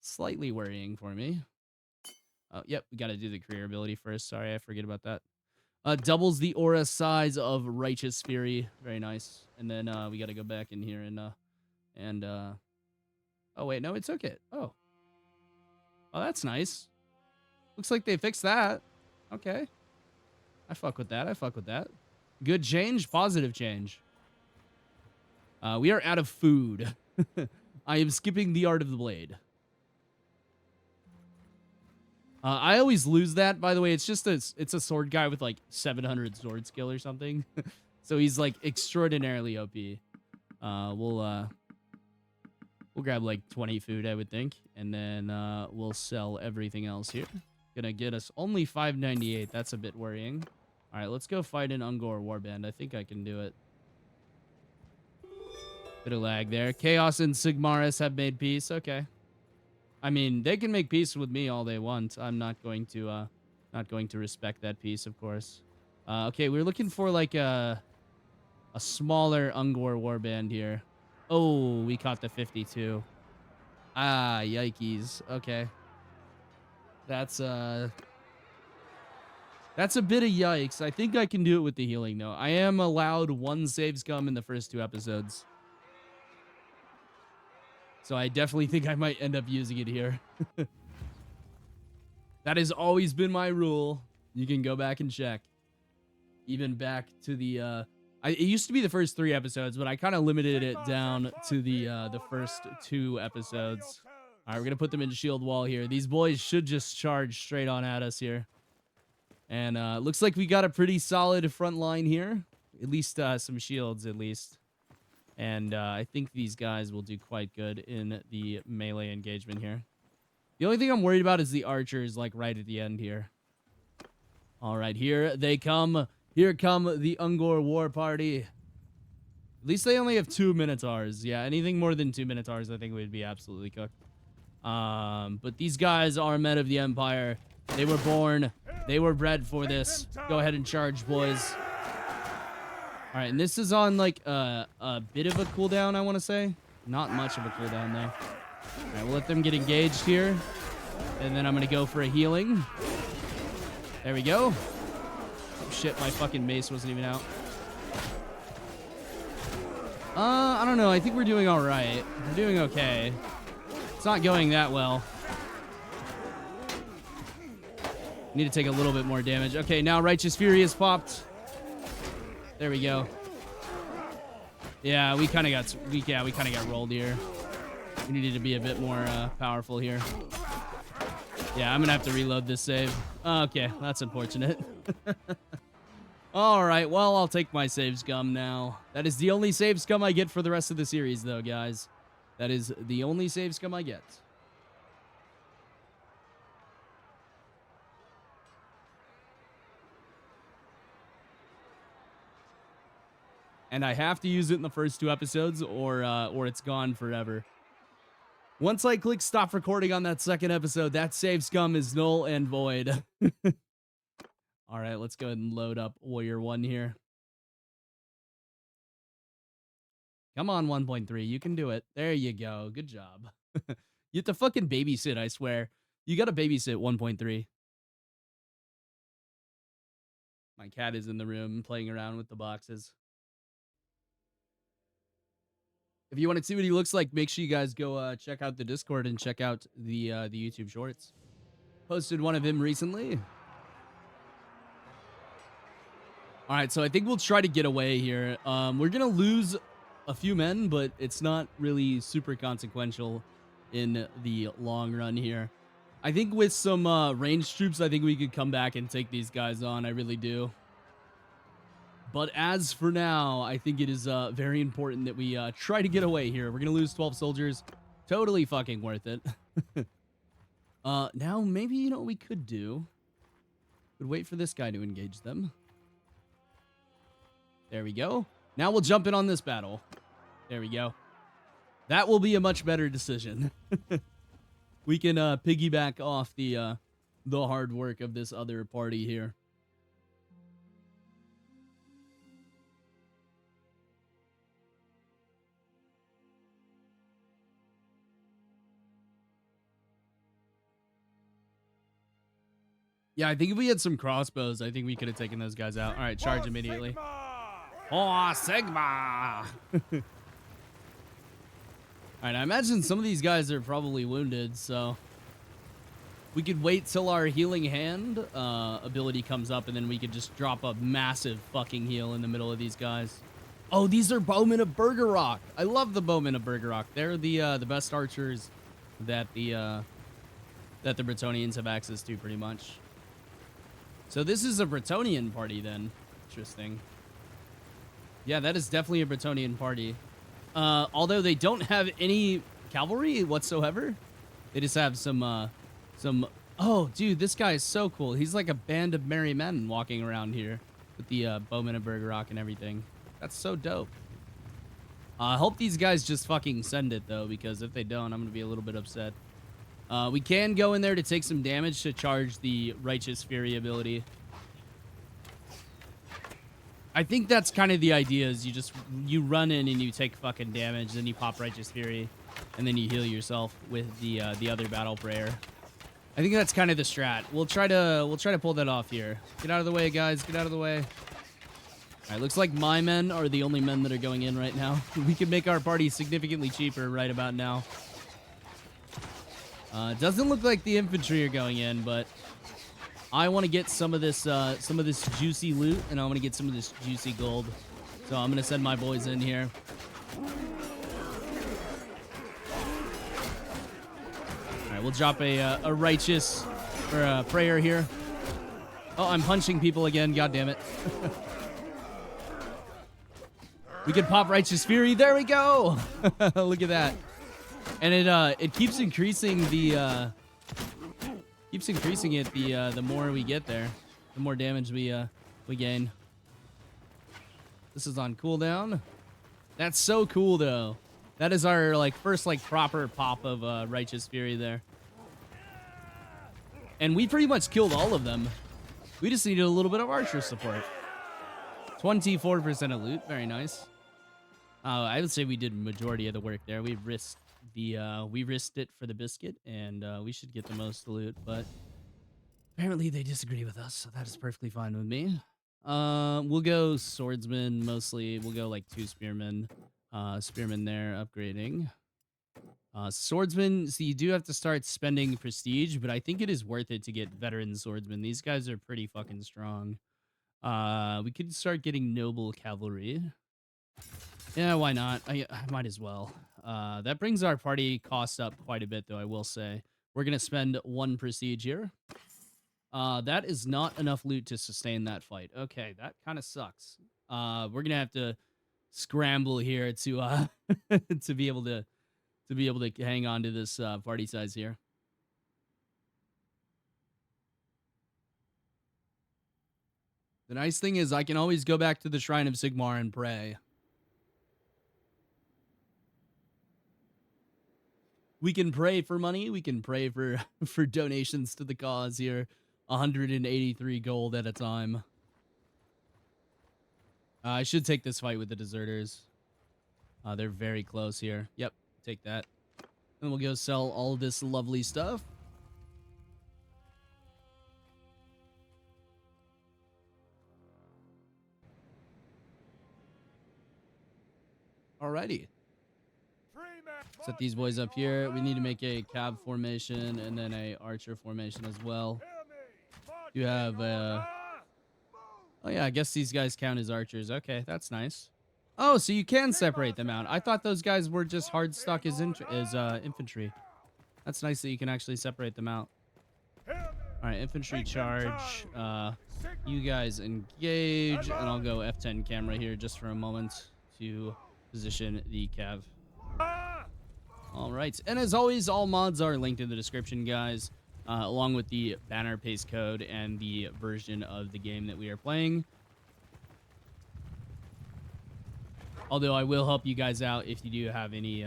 S1: slightly worrying for me. Yep, we got to do the career ability first. Sorry, I forget about that. Doubles the aura size of Righteous Fury. Very nice. And then we got to go back in here and oh, wait, no, it's okay. Oh, that's nice. Looks like they fixed that. Okay. I fuck with that. I fuck with that. Good change. Positive change. We are out of food. I am skipping the Art of the Blade. I always lose that, by the way. It's just it's a sword guy with like 700 sword skill or something. So he's like extraordinarily OP. We'll grab like 20 food, I would think, and then we'll sell everything else here. Gonna get us only 598. That's a bit worrying. All right, let's go fight an Ungor Warband. I think I can do it. Bit of lag there. Chaos and Sigmaris have made peace. Okay. I mean, they can make peace with me all they want. I'm not going to respect that peace, of course. Okay, we're looking for like a smaller Ungor Warband here. Oh, we caught the 52. Ah, yikes. Okay. That's a bit of yikes. I think I can do it with the healing, though. I am allowed 1 save scum in the first 2 episodes. So I definitely think I might end up using it here. That has always been my rule. You can go back and check. Even back to the... it used to be the first 3 episodes, but I kind of limited it down to the first 2 episodes. All right, we're going to put them in shield wall here. These boys should just charge straight on at us here. And looks like we got a pretty solid front line here. At least some shields, at least. And I think these guys will do quite good in the melee engagement here. The only thing I'm worried about is the archers, like, right at the end here. All right, here they come. Here come the Ungor War Party. At least they only have 2 Minotaurs. Yeah, anything more than 2 Minotaurs, I think we'd be absolutely cooked. But these guys are men of the Empire. They were born. They were bred for this. Go ahead and charge, boys. All right, and this is on, like, a bit of a cooldown, I want to say. Not much of a cooldown, though. All right, we'll let them get engaged here. And then I'm going to go for a healing. There we go. Oh, shit, my fucking mace wasn't even out. I don't know. I think we're doing all right. We're doing okay. It's not going that well. Need to take a little bit more damage. Okay, now Righteous Fury has popped. There we go. Yeah, we kind of got rolled here. We needed to be a bit more powerful here. Yeah, I'm gonna have to reload this save. Okay, that's unfortunate. All right, well, I'll take my save scum now. That is the only save scum I get for the rest of the series, though, guys. That is the only save scum I get. And I have to use it in the first 2 episodes, or it's gone forever. Once I click stop recording on that second episode, that save scum is null and void. All right, let's go ahead and load up Warrior 1 here. Come on, 1.3. You can do it. There you go. Good job. You have to fucking babysit, I swear. You gotta babysit 1.3. My cat is in the room playing around with the boxes. If you want to see what he looks like, make sure you guys go check out the Discord and check out the YouTube Shorts. Posted one of him recently. All right, so I think we'll try to get away here. We're gonna lose a few men, but it's not really super consequential in the long run here. I think with some ranged troops, I think we could come back and take these guys on. I really do. But as for now, I think it is very important that we try to get away here. We're going to lose 12 soldiers. Totally fucking worth it. Now, maybe, you know what we could do? We'd wait for this guy to engage them. There we go. Now we'll jump in on this battle. There we go. That will be a much better decision. We can piggyback off the hard work of this other party here. Yeah, I think if we had some crossbows, I think we could have taken those guys out. All right, charge immediately. Oh, Sigma! All right, I imagine some of these guys are probably wounded, so we could wait till our healing hand ability comes up, and then we could just drop a massive fucking heal in the middle of these guys. Oh, these are Bowmen of Burger Rock. I love the Bowmen of Burger Rock. They're the best archers that the Bretonnians have access to, pretty much. So this is a Bretonnian party, then. Interesting. Yeah, that is definitely a Bretonnian party. Although they don't have any cavalry whatsoever. They just have some... Oh, dude, this guy is so cool. He's like a band of merry men walking around here with the Bowmen of Burger Rock and everything. That's so dope. I hope these guys just fucking send it, though, because if they don't, I'm going to be a little bit upset. We can go in there to take some damage to charge the Righteous Fury ability. I think that's kind of the idea, is you run in and you take fucking damage, then you pop Righteous Fury, and then you heal yourself with the other battle prayer. I think that's kind of the strat. We'll try to pull that off here. Get out of the way, guys. Get out of the way. All right, looks like my men are the only men that are going in right now. We can make our party significantly cheaper right about now. Doesn't look like the infantry are going in, but I want to get some of this juicy loot, and I want to get some of this juicy gold. So I'm gonna send my boys in here. All right, we'll drop a righteous or a prayer here. Oh, I'm punching people again. God damn it. We can pop Righteous Fury. There we go. Look at that. And it keeps increasing the the more we get there, the more damage we gain. This is on cooldown. That's so cool, though. That is our first proper pop of Righteous Fury there. And we pretty much killed all of them. We just needed a little bit of archer support. 24% of loot, very nice. I would say we did majority of the work there. We risked it for the biscuit, and we should get the most loot, but apparently they disagree with us, so that is perfectly fine with me. We'll go swordsman mostly. We'll go like 2 spearmen. Spearmen there, upgrading. Swordsman, so you do have to start spending prestige, but I think it is worth it to get veteran swordsmen. These guys are pretty fucking strong. We could start getting noble cavalry. Yeah, why not? I might as well. That brings our party cost up quite a bit, though, I will say. We're gonna spend 1 prestige here. That is not enough loot to sustain that fight. Okay, that kind of sucks. We're gonna have to scramble here to to be able to hang on to this party size here. The nice thing is I can always go back to the Shrine of Sigmar and pray. We can pray for money. We can pray for for donations to the cause here. 183 gold at a time. I should take this fight with the deserters. They're very close here. Yep, take that. And we'll go sell all of this lovely stuff. Alrighty. Set these boys up here. We need to make a cab formation and then a archer formation as well. You have oh yeah, I guess these guys count as archers. Okay, that's nice. Oh, so you can separate them out. I thought those guys were just hard stuck as infantry. That's nice that you can actually separate them out. All right, infantry charge. You guys engage, and I'll go F10 camera here just for a moment to position the cav. All right, and as always, all mods are linked in the description, guys, along with the banner paste code and the version of the game that we are playing. Although I will help you guys out if you do have any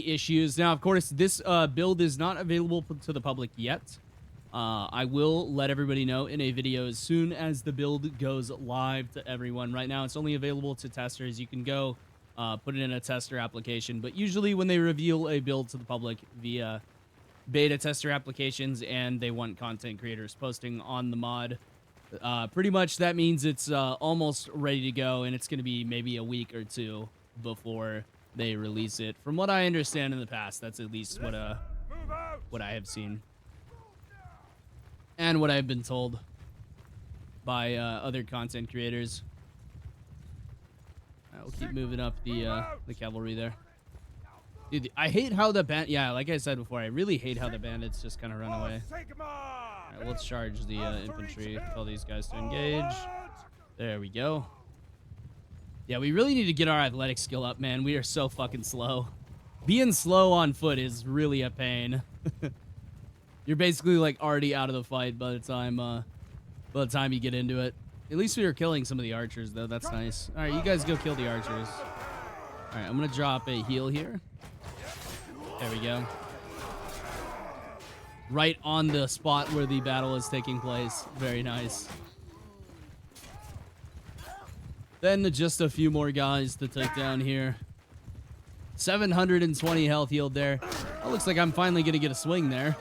S1: issues. Now, of course, this build is not available to the public yet. I will let everybody know in a video as soon as the build goes live to everyone. Right now, it's only available to testers. You can go put it in a tester application, but usually when they reveal a build to the public via beta tester applications and they want content creators posting on the mod, pretty much that means it's almost ready to go, and it's going to be maybe a week or 2 before they release it. From what I understand in the past, that's at least what I have seen and what I've been told by other content creators. We'll keep moving up the cavalry there. Dude, I hate how the yeah, like I said before, I really hate how the bandits just kind of run away. All right, let's charge the infantry. Tell these guys to engage. There we go. Yeah, we really need to get our athletic skill up, man. We are so fucking slow. Being slow on foot is really a pain. You're basically like already out of the fight by the time you get into it. At least we are killing some of the archers, though. That's nice. All right, you guys go kill the archers. All right, I'm gonna drop a heal here. There we go. Right on the spot where the battle is taking place. Very nice. Then just a few more guys to take down here. 720 health healed there. That looks like I'm finally gonna get a swing there.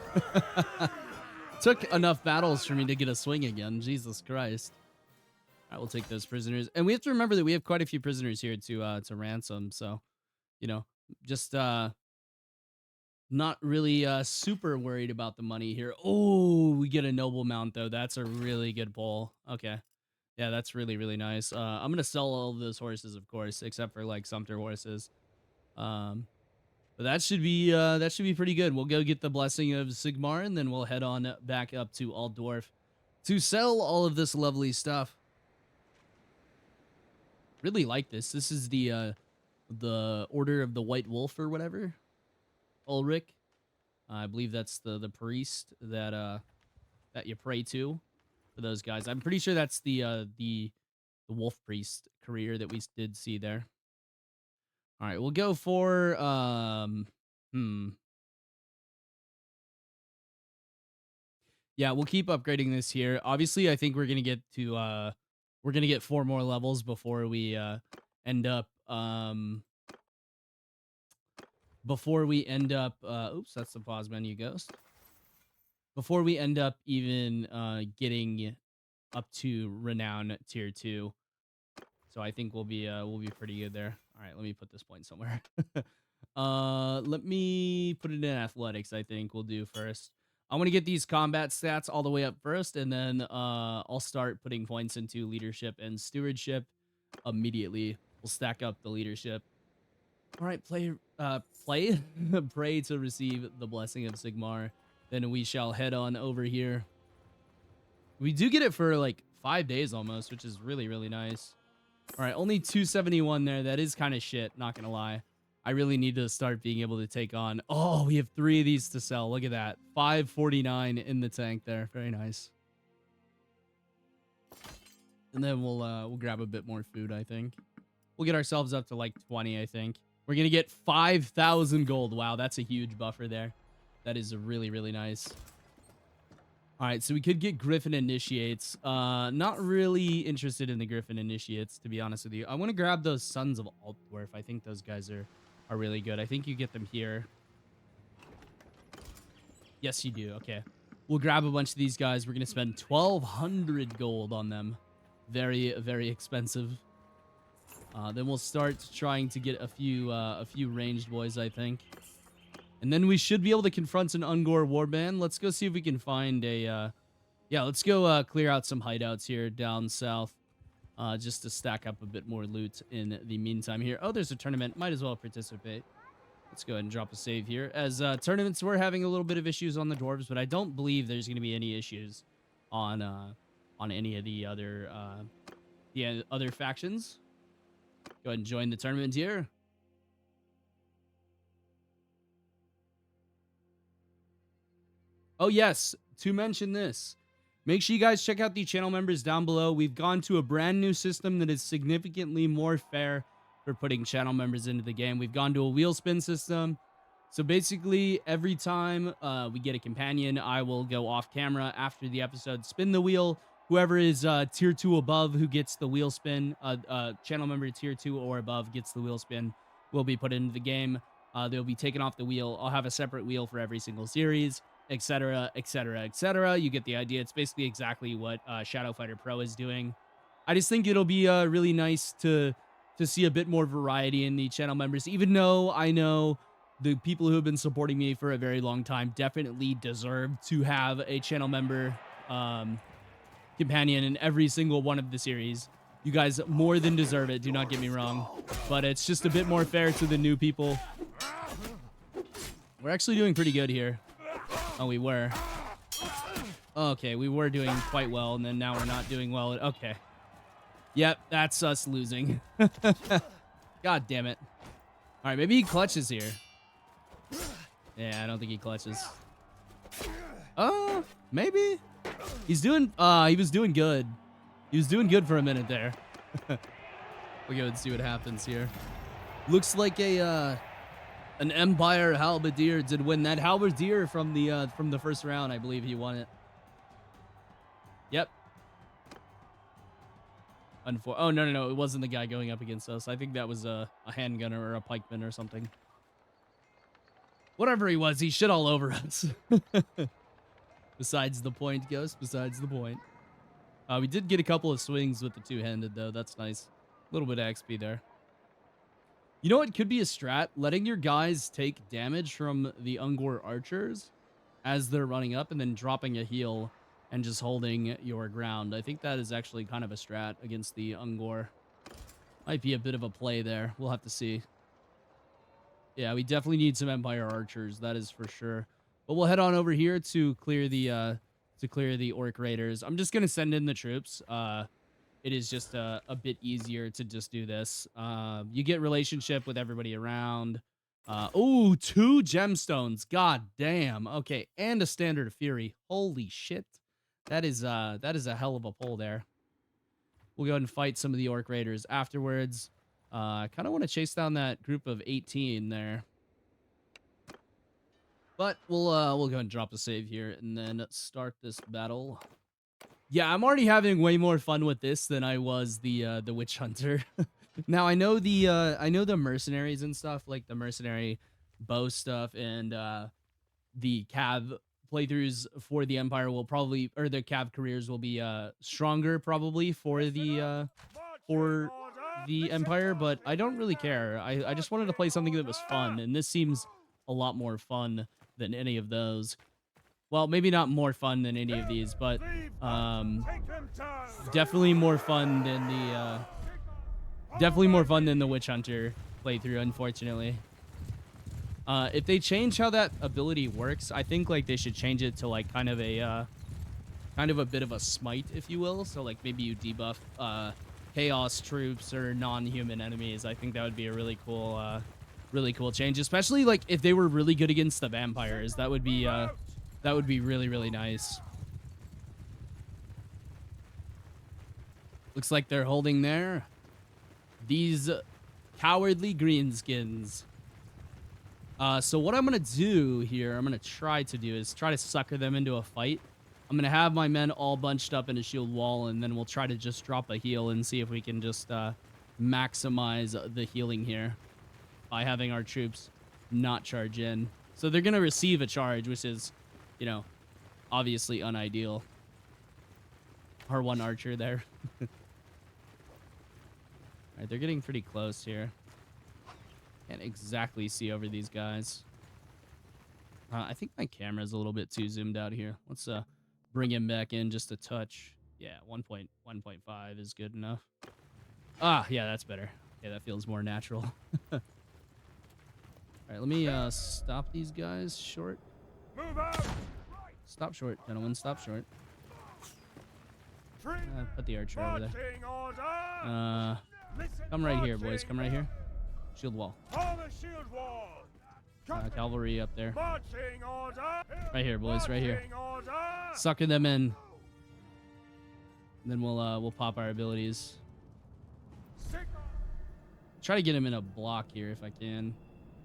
S1: Took enough battles for me to get a swing again. Jesus Christ. All right, we'll take those prisoners. And we have to remember that we have quite a few prisoners here to ransom. So, you know, just not really super worried about the money here. Oh, we get a noble mount, though. That's a really good pull. Okay. Yeah, that's really, really nice. I'm going to sell all of those horses, of course, except for, like, Sumpter horses. But that should be pretty good. We'll go get the Blessing of Sigmar, and then we'll head on back up to Altdorf to sell all of this lovely stuff. Really like this. This is the Order of the White Wolf or whatever. Ulrich. I believe that's the priest that you pray to for those guys. I'm pretty sure that's the wolf priest career that we did see there. All right, we'll go for yeah, we'll keep upgrading this here. Obviously, I think we're going to get 4 more levels before we end up oops, that's the pause menu ghost. Before we end up even getting up to renown tier 2. So I think we'll be pretty good there. All right, let me put this point somewhere. Let me put it in athletics. I think we'll do first. I want to get these combat stats all the way up first, and then I'll start putting points into leadership and stewardship immediately. We'll stack up the leadership. All right, pray to receive the blessing of Sigmar. Then we shall head on over here. We do get it for like 5 days almost, which is really, really nice. All right, only 271 there. That is kind of shit, not gonna lie. I really need to start being able to take on... Oh, we have 3 of these to sell. Look at that. 549 in the tank there. Very nice. And then we'll grab a bit more food, I think. We'll get ourselves up to like 20, I think. We're going to get 5,000 gold. Wow, that's a huge buffer there. That is really, really nice. All right, so we could get Griffin Initiates. Not really interested in the Griffin Initiates, to be honest with you. I want to grab those Sons of Altdwarf. I think those guys are really good. I think you get them here. Yes, you do. Okay. We'll grab a bunch of these guys. We're going to spend 1,200 gold on them. Very, very expensive. Then we'll start trying to get a few ranged boys, I think. And then we should be able to confront an Ungor warband. Let's go see if we can find a... yeah, let's go clear out some hideouts here down south. Just to stack up a bit more loot in the meantime here. Oh, there's a tournament. Might as well participate. Let's go ahead and drop a save here. As tournaments, we're having a little bit of issues on the dwarves, but I don't believe there's going to be any issues on any of the other factions. Go ahead and join the tournament here. Oh, yes. To mention this, make sure you guys check out the channel members down below. We've gone to a brand new system that is significantly more fair for putting channel members into the game. We've gone to a wheel spin system. So basically, every time we get a companion, I will go off camera after the episode, spin the wheel. Whoever is tier 2 above who gets the wheel spin, channel member tier 2 or above gets the wheel spin, will be put into the game. They'll be taken off the wheel. I'll have a separate wheel for every single series, etc., etc., etc. You get the idea. It's basically exactly what Shadow Fighter Pro is doing. I just think it'll be really nice to see a bit more variety in the channel members, even though I know the people who have been supporting me for a very long time definitely deserve to have a channel member companion in every single one of the series. You guys more than deserve it, do not get me wrong, but it's just a bit more fair to the new people. We're actually doing pretty good here. Oh, we were. Okay, we were doing quite well, and then now we're not doing well. Okay. Yep, that's us losing. God damn it. All right, maybe he clutches here. Yeah, I don't think he clutches. Maybe. He's doing, he was doing good. He was doing good for a minute there. We'll go and see what happens here. Looks like an Empire Halberdier did win that. Halberdier from the first round, I believe he won it. Yep. Oh, no. It wasn't the guy going up against us. I think that was a handgunner or a pikeman or something. Whatever he was, he shit all over us. Besides the point, Ghost. Besides the point. We did get a couple of swings with the two-handed, though. That's nice. A little bit of XP there. You know what could be a strat? Letting your guys take damage from the Ungor archers as they're running up and then dropping a heal and just holding your ground. I think that is actually kind of a strat against the Ungor. Might be a bit of a play there. We'll have to see. Yeah, we definitely need some Empire archers. That is for sure. But we'll head on over here to clear the Orc Raiders. I'm just gonna send in the troops. It is just a bit easier to just do this. You get relationship with everybody around. Oh, 2 gemstones. God damn. Okay, and a standard of fury. Holy shit. That is a hell of a pull there. We'll go ahead and fight some of the Orc Raiders afterwards. I kind of want to chase down that group of 18 there. But we'll go ahead and drop a save here and then start this battle. Yeah, I'm already having way more fun with this than I was the Witch Hunter. Now I know the mercenaries and stuff, like the mercenary bow stuff and the cav playthroughs for the Empire will probably, or the cav careers will be stronger probably for the Empire, but I don't really care. I just wanted to play something that was fun, and this seems a lot more fun than any of those. Well, maybe not more fun than any of these, but definitely more fun than the Witch Hunter playthrough, unfortunately. If they change how that ability works, I think like they should change it to like kind of a bit of a smite, if you will. So like maybe you debuff chaos troops or non-human enemies. I think that would be a really cool change, especially like if they were really good against the vampires. That would be really, really nice. Looks like they're holding there. These cowardly greenskins. So what I'm going to do here, I'm going to try to sucker them into a fight. I'm going to have my men all bunched up in a shield wall, and then we'll try to just drop a heal and see if we can just maximize the healing here by having our troops not charge in. So they're going to receive a charge, which is, you know, obviously unideal. Our one archer there. All right, they're getting pretty close here. Can't exactly see over these guys. I think my camera's a little bit too zoomed out here. Let's bring him back in just a touch. Yeah, 1.5 is good enough. Ah, yeah, that's better. Yeah, that feels more natural. All right, let me stop these guys short.
S2: Move out.
S1: Stop short, gentlemen. Stop short. Put the archer over there. Come right here, boys. Come right here. Shield wall.
S2: On the shield wall.
S1: Cavalry up there.
S2: Marching order.
S1: Right here, boys. Right here.
S2: Marching order.
S1: Sucking them in. And then we'll pop our abilities. Try to get him in a block here if I can.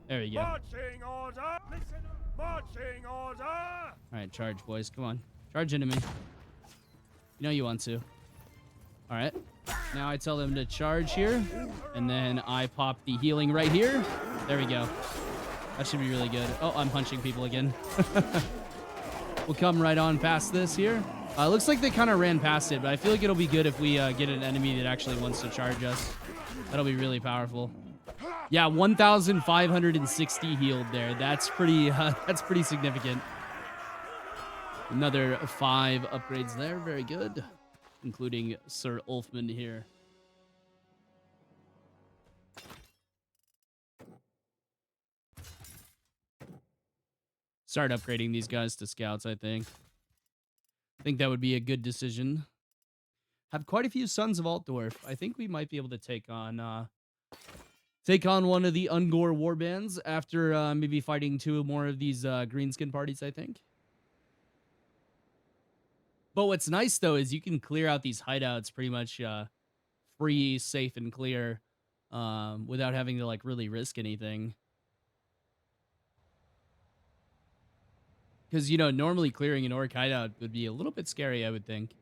S1: There we go.
S2: Marching order. Listen up. Marching order.
S1: All right, charge, boys. Come on. Charge into me. You know you want to. All right. Now I tell them to charge here, and then I pop the healing right here. There we go. That should be really good. Oh, I'm punching people again. We'll come right on past this here. Looks like they kind of ran past it, but I feel like it'll be good if we get an enemy that actually wants to charge us. That'll be really powerful. Yeah, 1,560 healed there. That's pretty significant. Another 5 upgrades there. Very good. Including Sir Ulfman here. Start upgrading these guys to scouts, I think. I think that would be a good decision. Have quite a few Sons of Altdorf. I think we might be able to take on one of the Ungor warbands after maybe fighting 2 more of these greenskin parties, I think. But what's nice, though, is you can clear out these hideouts pretty much free, safe, and clear without having to, like, really risk anything. Because, you know, normally clearing an orc hideout would be a little bit scary, I would think.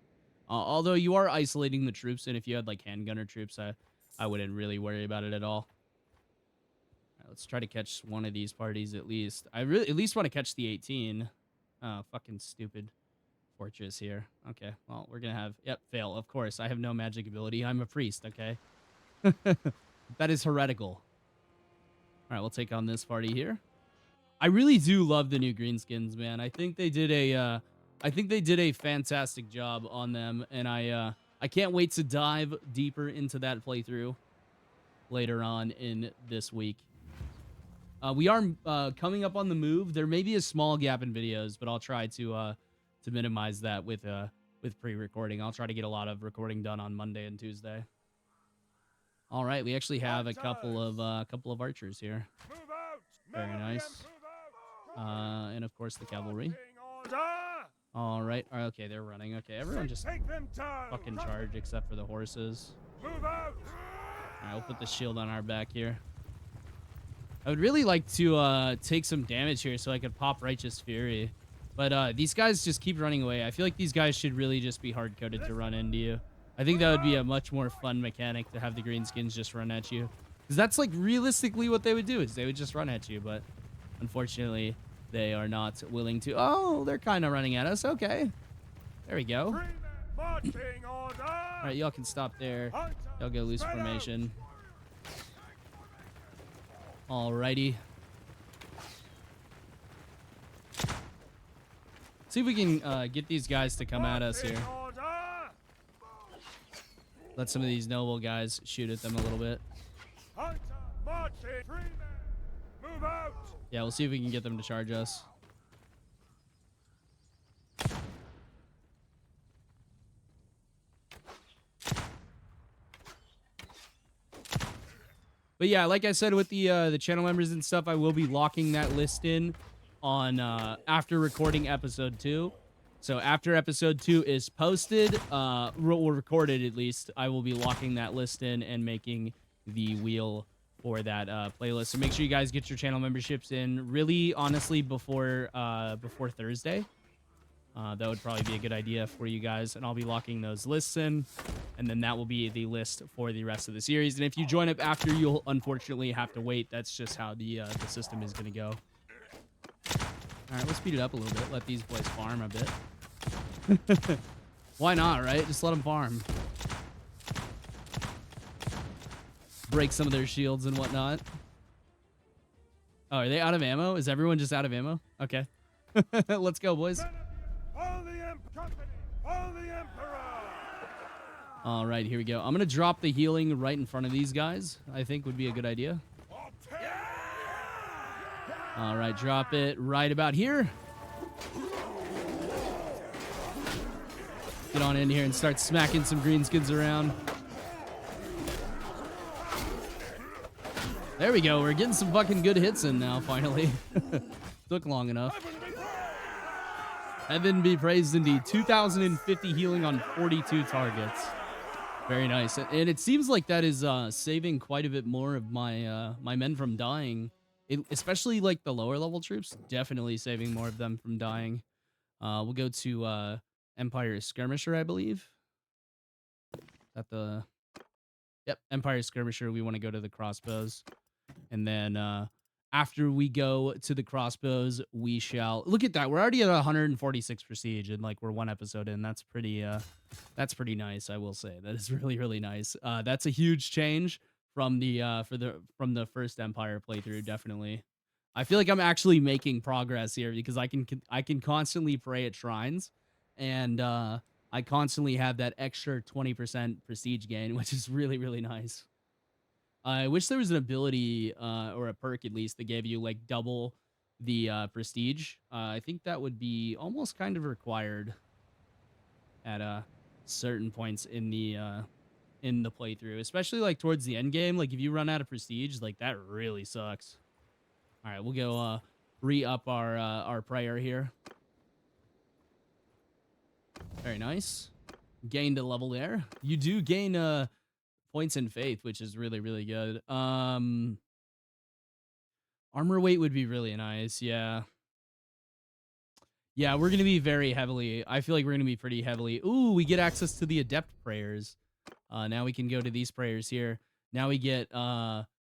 S1: Although you are isolating the troops, and if you had, like, handgunner troops, I wouldn't really worry about it at all. All right, let's try to catch one of these parties at least. I really at least want to catch the 18. Oh, fucking stupid fortress here. Okay, well, we're gonna have... Yep, fail, of course. I have no magic ability. I'm a priest, okay? That is heretical. All right, we'll take on this party here. I really do love the new greenskins, man. I think they did a fantastic job on them, and I can't wait to dive deeper into that playthrough later on in this week. We are coming up on the move. There may be a small gap in videos, but I'll try to minimize that with pre-recording. I'll try to get a lot of recording done on Monday and Tuesday. All right, we actually have a couple of archers here. Very nice. And of course the cavalry. All right. Okay, they're running. Okay, everyone just fucking charge except for the horses. All right, we'll put the shield on our back here. I would really like to take some damage here so I could pop Righteous Fury. But these guys just keep running away. I feel like these guys should really just be hard-coded to run into you. I think that would be a much more fun mechanic to have the greenskins just run at you. 'Cause that's like realistically what they would do, is they would just run at you. But unfortunately, They are not willing to. Oh, they're kind of running at us. Okay. There we go.
S2: Three men marching order.
S1: All right, y'all can stop there.
S2: Hunter,
S1: Y'all go loose
S2: spread out.
S1: formation. Alrighty. See if we can get these guys to come at us here.
S2: Marching order.
S1: Let some of these noble guys shoot at them a little bit.
S2: Hunter, marching. Three men, move out.
S1: Yeah, we'll see if we can get them to charge us. But yeah, like I said with the channel members and stuff, I will be locking that list in on after recording episode 2. So after episode 2 is posted, or recorded at least, I will be locking that list in and making the wheel for that playlist. So make sure you guys get your channel memberships in really honestly before Thursday. That would probably be a good idea for you guys, and I'll be locking those lists in, and then that will be the list for the rest of the series. And if you join up after, you'll unfortunately have to wait. That's just how the system is going to go. All right, let's speed it up a little bit. Let these boys farm a bit. Why not, right? Just let them farm. Break some of their shields and whatnot. Oh, are they out of ammo? Is everyone just out of ammo? Okay. Let's go, boys.
S2: All the company, all the emperor.
S1: All right, here we go. I'm going to drop the healing right in front of these guys. I think would be a good idea. All right, drop it right about here. Get on in here and start smacking some greenskins around. There we go. We're getting some fucking good hits in now, finally. Took long enough. Heaven be praised indeed. 2,050 healing on 42 targets. Very nice. And it seems like that is saving quite a bit more of my my men from dying. Especially like the lower level troops. Definitely saving more of them from dying. We'll go to Empire Skirmisher, I believe. At the... Yep, Empire Skirmisher. We want to go to the crossbows. And then after we go to the crossbows, we shall... Look at that. We're already at 146 prestige, and like we're one episode in. That's pretty nice, I will say. That is really, really nice. That's a huge change from the from the first Empire playthrough, definitely. I feel like I'm actually making progress here because I can constantly pray at shrines, and I constantly have that extra 20% prestige gain, which is really, really nice. I wish there was an ability or a perk at least that gave you like double the prestige. I think that would be almost kind of required at certain points in the playthrough, especially like towards the end game. Like if you run out of prestige, like that really sucks. All right, we'll go re-up our prayer here. Very nice. Gained a level there. You do gain points in faith, which is really, really good. Armor weight would be really nice. Yeah. Yeah, we're going to be very heavily... I feel like we're going to be pretty heavily... Ooh, we get access to the Adept prayers. Now we can go to these prayers here. Now we get...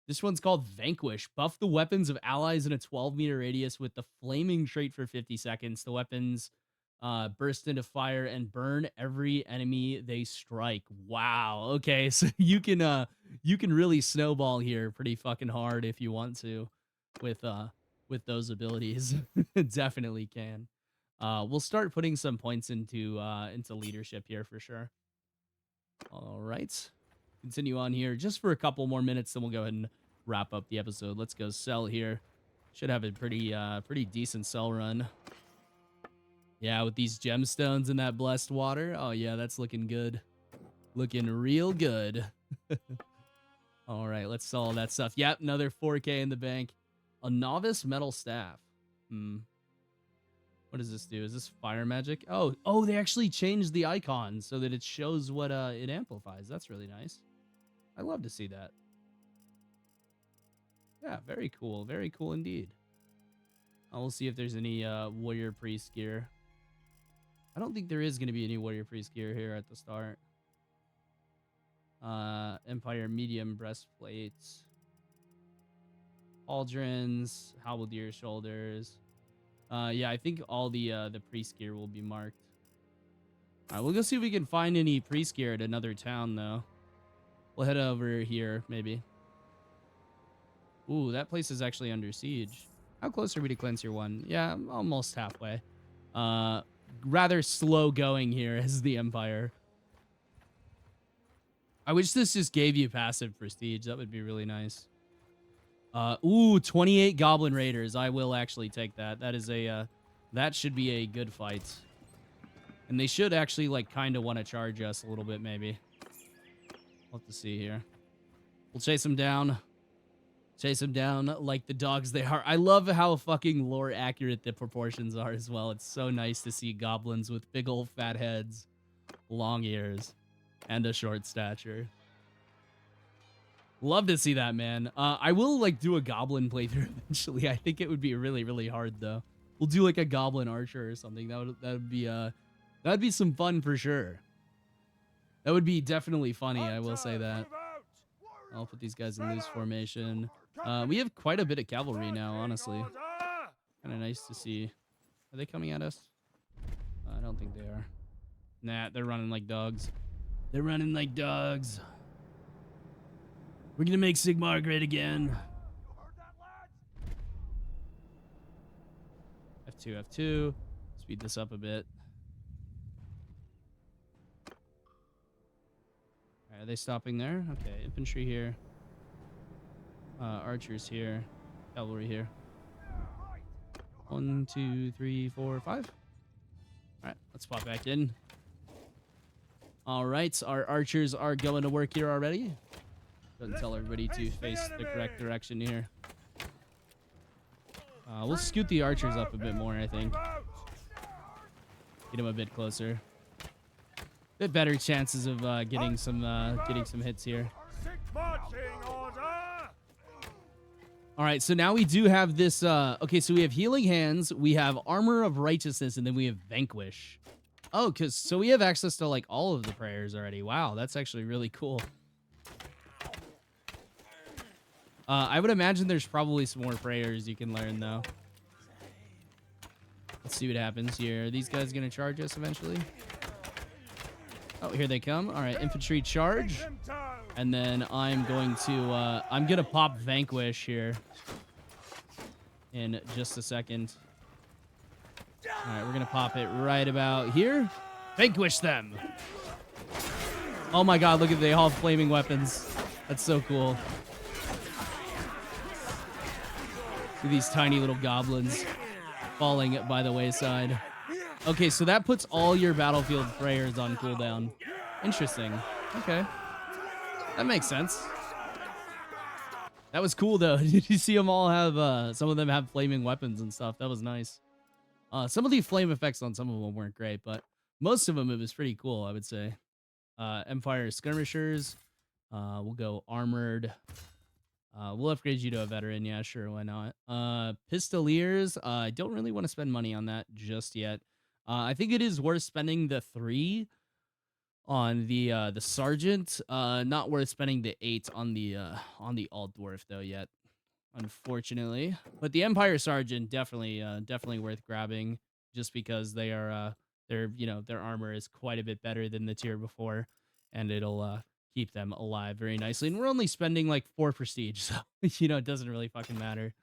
S1: this one's called Vanquish. Buff the weapons of allies in a 12-meter radius with the flaming trait for 50 seconds. The weapons burst into fire and burn every enemy they strike. Wow. Okay, so you can really snowball here pretty fucking hard if you want to with those abilities. Definitely can. We'll start putting some points into leadership here for sure. All right. Continue on here just for a couple more minutes, then we'll go ahead and wrap up the episode. Let's go sell here. Should have a pretty decent sell run. Yeah, with these gemstones and that blessed water. Oh yeah, that's looking good. Looking real good. All right, let's sell all that stuff. Yep, another 4K in the bank. A novice metal staff. What does this do? Is this fire magic? Oh, they actually changed the icon so that it shows what it amplifies. That's really nice. I love to see that. Yeah, very cool. Very cool indeed. We'll see if there's any warrior priest gear. I don't think there is going to be any warrior priest gear here at the start. Empire medium breastplates. Pauldrons, halberdier shoulders. Yeah, I think all the priest gear will be marked. All right, we'll go see if we can find any priest gear at another town, though. We'll head over here, maybe. Ooh, that place is actually under siege. How close are we to cleanse your 1? Yeah, I'm almost halfway. Rather slow going here as the Empire. I wish this just gave you passive prestige. That would be really nice. Ooh, 28 Goblin Raiders. I will actually take that. That is a, that should be a good fight. And they should actually, like, kind of want to charge us a little bit, maybe. We'll have to see here. We'll chase them down. Chase them down like the dogs they are. I love how fucking lore accurate the proportions are as well. It's so nice to see goblins with big old fat heads, long ears, and a short stature. Love to see that, man. I will, like, do a goblin playthrough eventually. I think it would be really, really hard, though. We'll do, like, a goblin archer or something. That'd be some fun for sure. That would be definitely funny, I will say that. I'll put these guys in loose formation. We have quite a bit of cavalry now, honestly. Kind of nice to see. Are they coming at us? I don't think they are. Nah, they're running like dogs. They're running like dogs. We're gonna make Sigmar great again. F2, F2. Speed this up a bit. Are they stopping there? Okay, infantry here. Archers here. Cavalry here. 1, 2, 3, 4, 5. Alright, let's pop back in. Alright, our archers are going to work here already. Go and tell everybody to face the correct direction here. We'll scoot the archers up a bit more, I think. Get them a bit closer. Bit better chances of getting some hits here. All right, so now we do have this. Okay, so we have healing hands, we have armor of righteousness, and then we have vanquish. Oh, so we have access to like all of the prayers already. Wow, that's actually really cool. I would imagine there's probably some more prayers you can learn though. Let's see what happens here. Are these guys gonna charge us eventually? Oh, here they come. All right, infantry charge. And then I'm gonna pop vanquish here in just a second. All right, we're gonna pop it right about here. Vanquish them. Oh my God, look at they all have flaming weapons. That's so cool. See these tiny little goblins falling by the wayside. Okay, so that puts all your battlefield prayers on cooldown. Interesting. Okay. That makes sense. That was cool, though. Did you see them all have, some of them have flaming weapons and stuff? That was nice. Some of the flame effects on some of them weren't great, but most of them, it was pretty cool, I would say. Empire skirmishers. We'll go armored. We'll upgrade you to a veteran. Yeah, sure. Why not? Pistoliers. I don't really want to spend money on that just yet. I think it is worth spending the 3 on the sergeant. Not worth spending the 8 on the alt dwarf though yet, unfortunately. But the Empire sergeant definitely worth grabbing just because they are their armor is quite a bit better than the tier before, and it'll keep them alive very nicely. And we're only spending like 4 prestige, so it doesn't really fucking matter.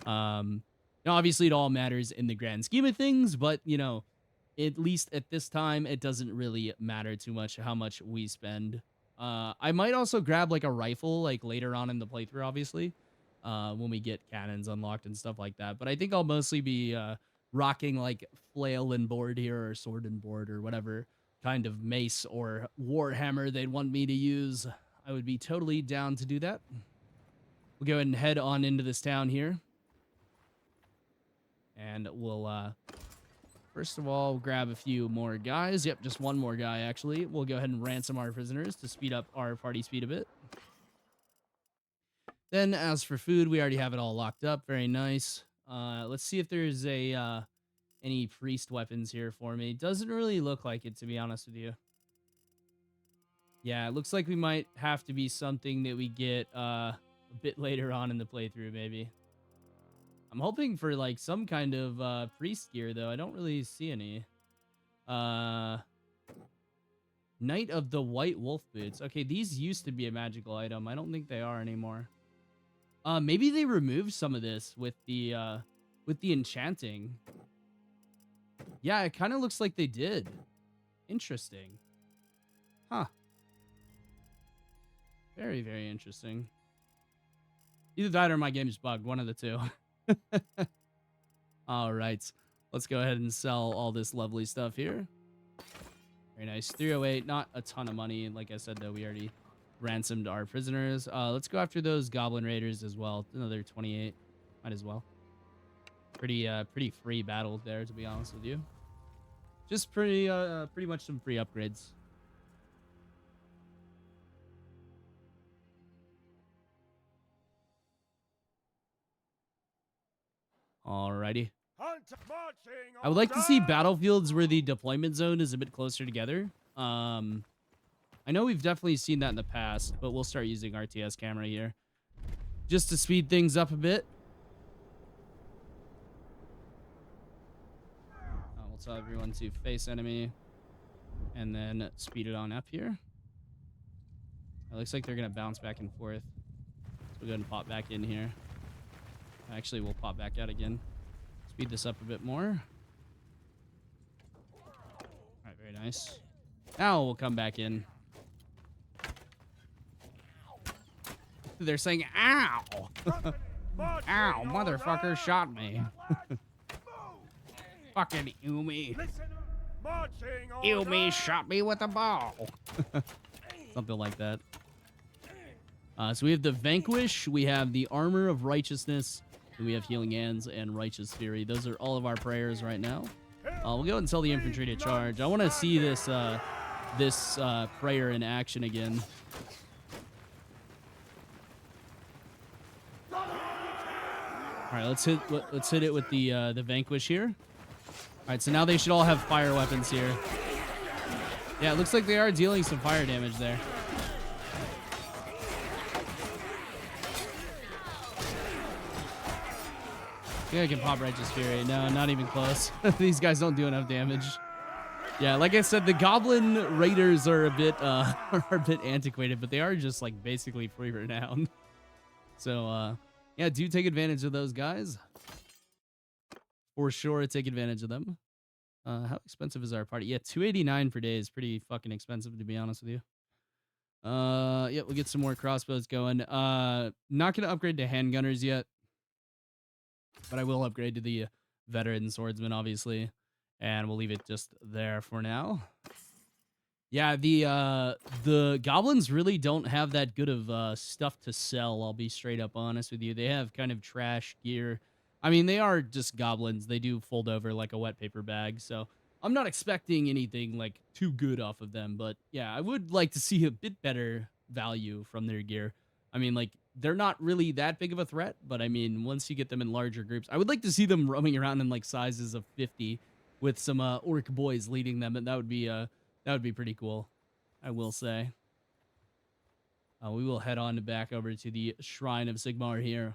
S1: Obviously it all matters in the grand scheme of things, but at least at this time, it doesn't really matter too much how much we spend. I might also grab like a rifle like later on in the playthrough, obviously, when we get cannons unlocked and stuff like that. But I think I'll mostly be rocking like flail and board here, or sword and board, or whatever kind of mace or warhammer they'd want me to use. I would be totally down to do that. We'll go ahead and head on into this town here. And we'll first of all, grab a few more guys. Yep, just one more guy, actually. We'll go ahead and ransom our prisoners to speed up our party speed a bit. Then, as for food, we already have it all locked up. Very nice. Let's see if there's any priest weapons here for me. Doesn't really look like it, to be honest with you. Yeah, it looks like we might have to be something that we get a bit later on in the playthrough, maybe. I'm hoping for like some kind of priest gear though. I don't really see any. Knight of the White Wolf Boots. Okay, these used to be a magical item. I don't think they are anymore. Maybe they removed some of this with the enchanting. Yeah, it kind of looks like they did. Interesting. Huh. Very, very interesting. Either that or my game's bugged. One of the two. All right. Let's go ahead and sell all this lovely stuff here. Very nice. 308. Not a ton of money. Like I said, though, we already ransomed our prisoners. Let's go after those goblin raiders as well. Another 28. Might as well. Pretty free battle there, to be honest with you. Just pretty much some free upgrades. Alrighty. I would like to see battlefields where the deployment zone is a bit closer together. I know we've definitely seen that in the past, but we'll start using RTS Camera here just to speed things up a bit. We'll tell everyone to face enemy and then speed it on up here. It looks like they're going to bounce back and forth. So we'll go ahead and pop back in here. Actually, we'll pop back out again. Speed this up a bit more. All right, very nice. Now we'll come back in. They're saying, ow! Ow, motherfucker shot me. Fucking Umi. Umi shot me with a ball. Something like that. So we have the Vanquish, we have the Armor of Righteousness, and we have Healing Hands and Righteous Fury. Those are all of our prayers right now. We'll go ahead and tell the infantry to charge. I want to see this prayer in action again. All right, let's hit it with the Vanquish here. All right, so now they should all have fire weapons here. Yeah, it looks like they are dealing some fire damage there. I think I can pop Righteous Fury. No, not even close. These guys don't do enough damage. Yeah, like I said, the Goblin Raiders are a bit antiquated, but they are just like basically free renown. So yeah, do take advantage of those guys. For sure, take advantage of them. How expensive is our party? Yeah, 289 per day is pretty fucking expensive, to be honest with you. Yeah, we'll get some more crossbows going. Not gonna upgrade to handgunners yet, but I will upgrade to the veteran swordsman, obviously, and we'll leave it just there for now. Yeah, the goblins really don't have that good of stuff to sell. I'll be straight up honest with you. They have kind of trash gear. I mean, they are just goblins. They do fold over like a wet paper bag, so I'm not expecting anything like too good off of them. But yeah, I would like to see a bit better value from their gear. I mean, like, they're not really that big of a threat, but I mean, once you get them in larger groups, I would like to see them roaming around in like sizes of 50 with some orc boys leading them, and that would be pretty cool, I will say. We will head on back over to the Shrine of Sigmar here.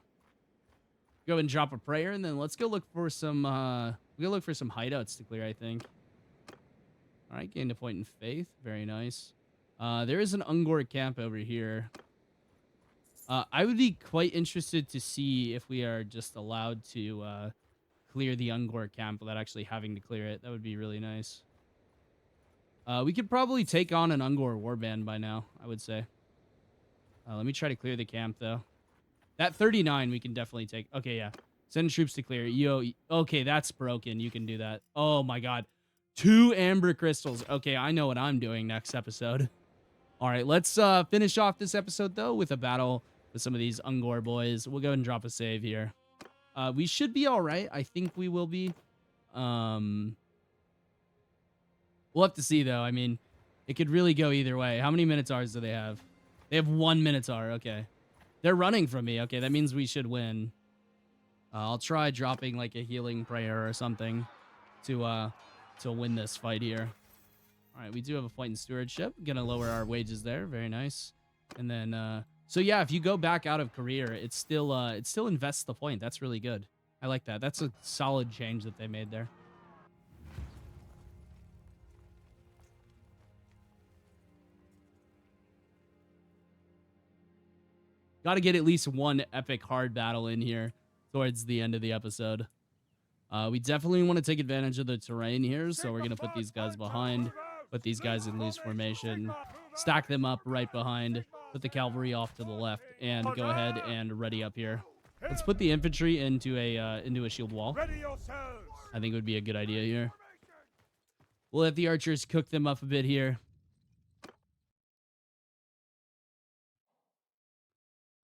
S1: Go and drop a prayer, and then let's go look for some hideouts to clear, I think. All right, gained a point in faith. Very nice. There is an Ungor camp over here. I would be quite interested to see if we are just allowed to clear the Ungor camp without actually having to clear it. That would be really nice. We could probably take on an Ungor warband by now, I would say. Let me try to clear the camp, though. That 39 we can definitely take. Okay, yeah. Send troops to clear. Yo, okay, that's broken. You can do that. Oh, my God. 2 amber crystals. Okay, I know what I'm doing next episode. All right, let's finish off this episode, though, with a battle with some of these Ungor boys. We'll go ahead and drop a save here. We should be all right. I think we will be. We'll have to see, though. I mean, it could really go either way. How many Minotaurs do they have? They have 1 Minotaur. Okay. They're running from me. Okay, that means we should win. I'll try dropping, like, a healing prayer or something to win this fight here. All right, we do have a point in stewardship. Gonna lower our wages there. Very nice. And then, so yeah, if you go back out of career, it still invests the point. That's really good. I like that. That's a solid change that they made there. Got to get at least one epic hard battle in here towards the end of the episode. We definitely want to take advantage of the terrain here, so we're going to put these guys behind, put these guys in loose formation, stack them up right behind, put the cavalry off to the left, and go ahead and ready up here. Let's put the infantry into a shield wall. I think it would be a good idea here. We'll let the archers cook them up a bit here.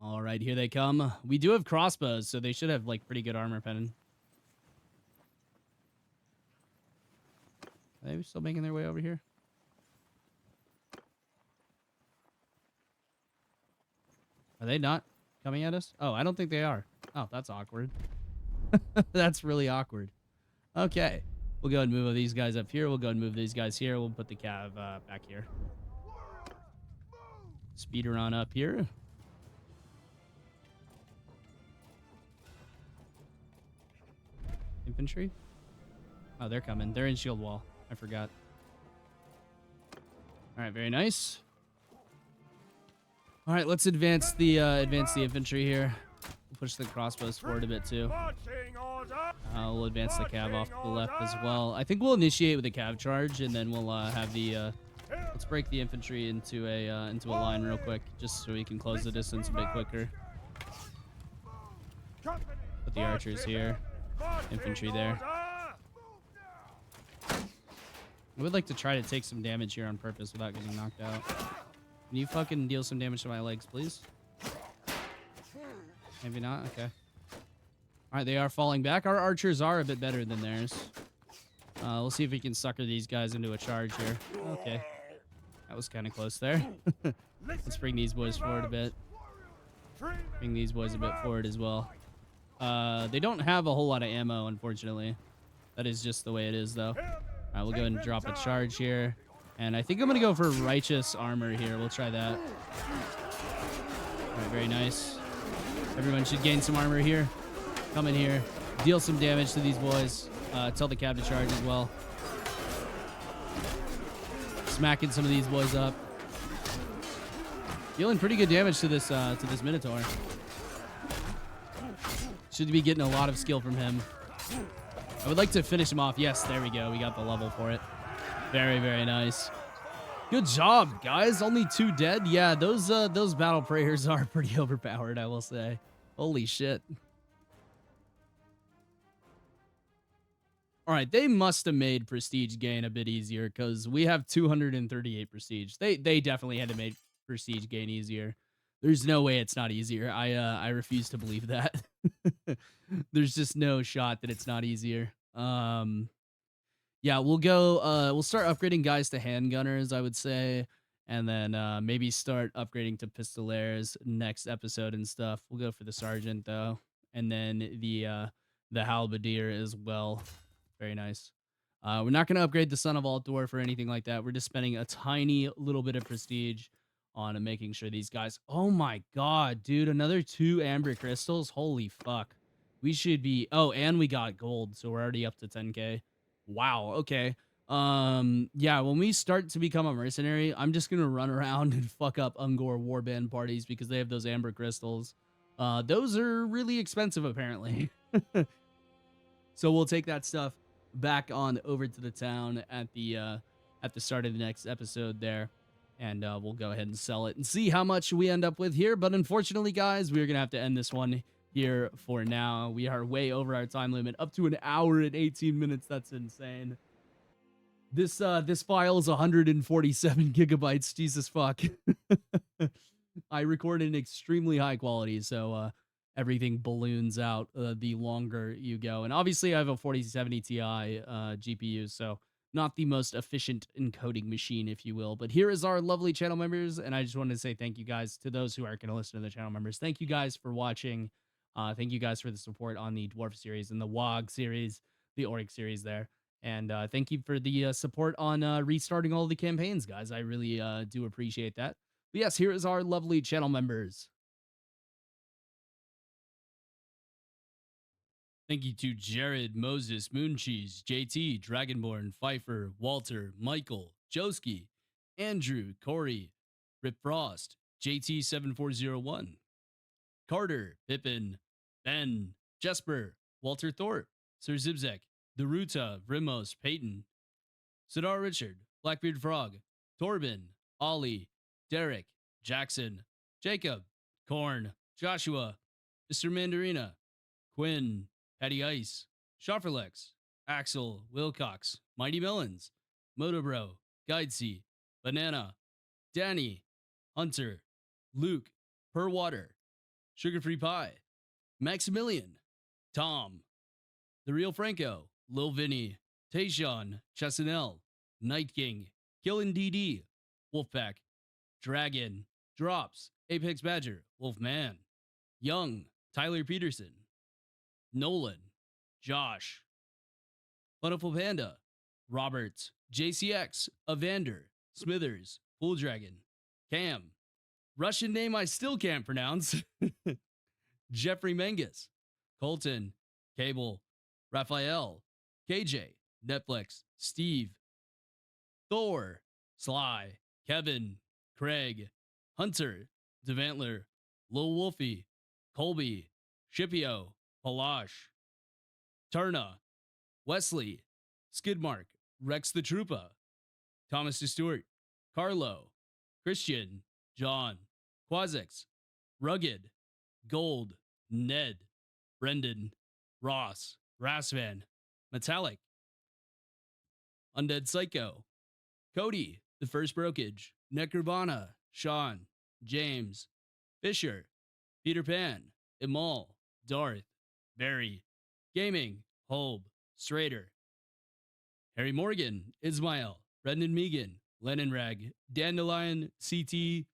S1: All right, here they come. We do have crossbows, so they should have like pretty good armor pennon. Are they still making their way over here? Are they not coming at us? Oh, I don't think they are. Oh, that's awkward. That's really awkward. Okay. We'll go ahead and move these guys up here. We'll go ahead and move these guys here. We'll put the cav back here. Speed her on up here. Infantry? Oh, they're coming. They're in shield wall. I forgot. All right, very nice. All right, let's advance the infantry here. We'll push the crossbows forward a bit too. We'll advance the cav off to the left as well. I think we'll initiate with a cav charge, and then we'll have the. Let's break the infantry into a line real quick, just so we can close the distance a bit quicker. Put the archers here, infantry there. I would like to try to take some damage here on purpose without getting knocked out. Can you fucking deal some damage to my legs, please? Maybe not? Okay. Alright, they are falling back. Our archers are a bit better than theirs. We'll see if we can sucker these guys into a charge here. Okay. That was kind of close there. Let's bring these boys forward a bit. Bring these boys a bit forward as well. They don't have a whole lot of ammo, unfortunately. That is just the way it is, though. We'll go ahead and drop a charge here. And I think I'm going to go for righteous armor here. We'll try that. All right, very nice. Everyone should gain some armor here. Come in here. Deal some damage to these boys. Tell the cab to charge as well. Smacking some of these boys up. Dealing pretty good damage to this Minotaur. Should be getting a lot of skill from him. I would like to finish him off. Yes, there we go. We got the level for it. Very, very nice. Good job, guys. Only 2 dead. Yeah, those battle prayers are pretty overpowered, I will say. Holy shit. All right, they must have made prestige gain a bit easier because we have 238 prestige. They definitely had to make prestige gain easier. There's no way it's not easier. I refuse to believe that. There's just no shot that it's not easier. Yeah, we'll start upgrading guys to handgunners, I would say, and then maybe start upgrading to pistoliers next episode and stuff. We'll go for the sergeant though, and then the halberdier as well. Very nice. We're not going to upgrade the Son of Altdorf or anything like that. We're just spending a tiny little bit of prestige on making sure these guys... Oh my god, dude. Another 2 amber crystals? Holy fuck. We should be... Oh, and we got gold, so we're already up to 10k. Wow, okay. Yeah, when we start to become a mercenary, I'm just going to run around and fuck up Ungor warband parties because they have those amber crystals. Those are really expensive, apparently. So we'll take that stuff back on over to the town at the start of the next episode there, and we'll go ahead and sell it and see how much we end up with here. But unfortunately, guys, we're gonna have to end this one here for now. We are way over our time limit, up to 1 hour and 18 minutes. That's insane. This file is 147 gigabytes. Jesus fuck. I record in extremely high quality, so everything balloons out the longer you go. And obviously I have a 4070 Ti GPU, so not the most efficient encoding machine, if you will. But here is our lovely channel members, and I just wanted to say thank you guys to those who are going to listen to the channel members. Thank you guys for watching. Thank you guys for the support on the Dwarf series and the WOG series, the Orc series there. And thank you for the support on restarting all the campaigns, guys. I really do appreciate that. But yes, here is our lovely channel members. Thank you to Jared, Moses, Mooncheese, JT, Dragonborn, Pfeiffer, Walter, Michael, Joski, Andrew, Corey, Rip Frost, JT7401, Carter, Pippin, Ben, Jesper, Walter Thorpe, Sir Zibzek, Daruta, Rimos, Peyton, Sidar Richard, Blackbeard Frog, Torben, Ollie, Derek, Jackson, Jacob, Korn, Joshua, Mr. Mandarina, Quinn, Patty Ice, Shofferlex, Axel, Wilcox, Mighty Melons, Motobro, Guidesy, Banana, Danny, Hunter, Luke, Purwater, Sugar Free Pie, Maximilian, Tom, The Real Franco, Lil Vinny, Tayshawn, Chesanel, Night King, Killin DD, Wolfpack, Dragon, Drops, Apex Badger, Wolfman, Young, Tyler Peterson, Nolan, Josh, Plentiful Panda, Robert, JCX, Evander, Smithers, Pool Dragon, Cam, Russian name I still can't pronounce, Jeffrey Menges, Colton, Cable, Raphael, KJ, Netflix, Steve, Thor, Sly, Kevin, Craig, Hunter, Devantler, Lil Wolfie, Colby, Shipio, Palash, Turna, Wesley, Skidmark, Rex the Troopa, Thomas Stewart, Carlo, Christian, John, Quazix, Rugged, Gold, Ned, Brendan, Ross, Rasvan, Metallic, Undead Psycho, Cody, The First Brokage, Necrovana, Sean, James, Fisher, Peter Pan, Imal, Darth, Barry, Gaming, Holb, Strader, Harry Morgan, Ismail, Brendan Megan, Lennon Rag, Dandelion, CT,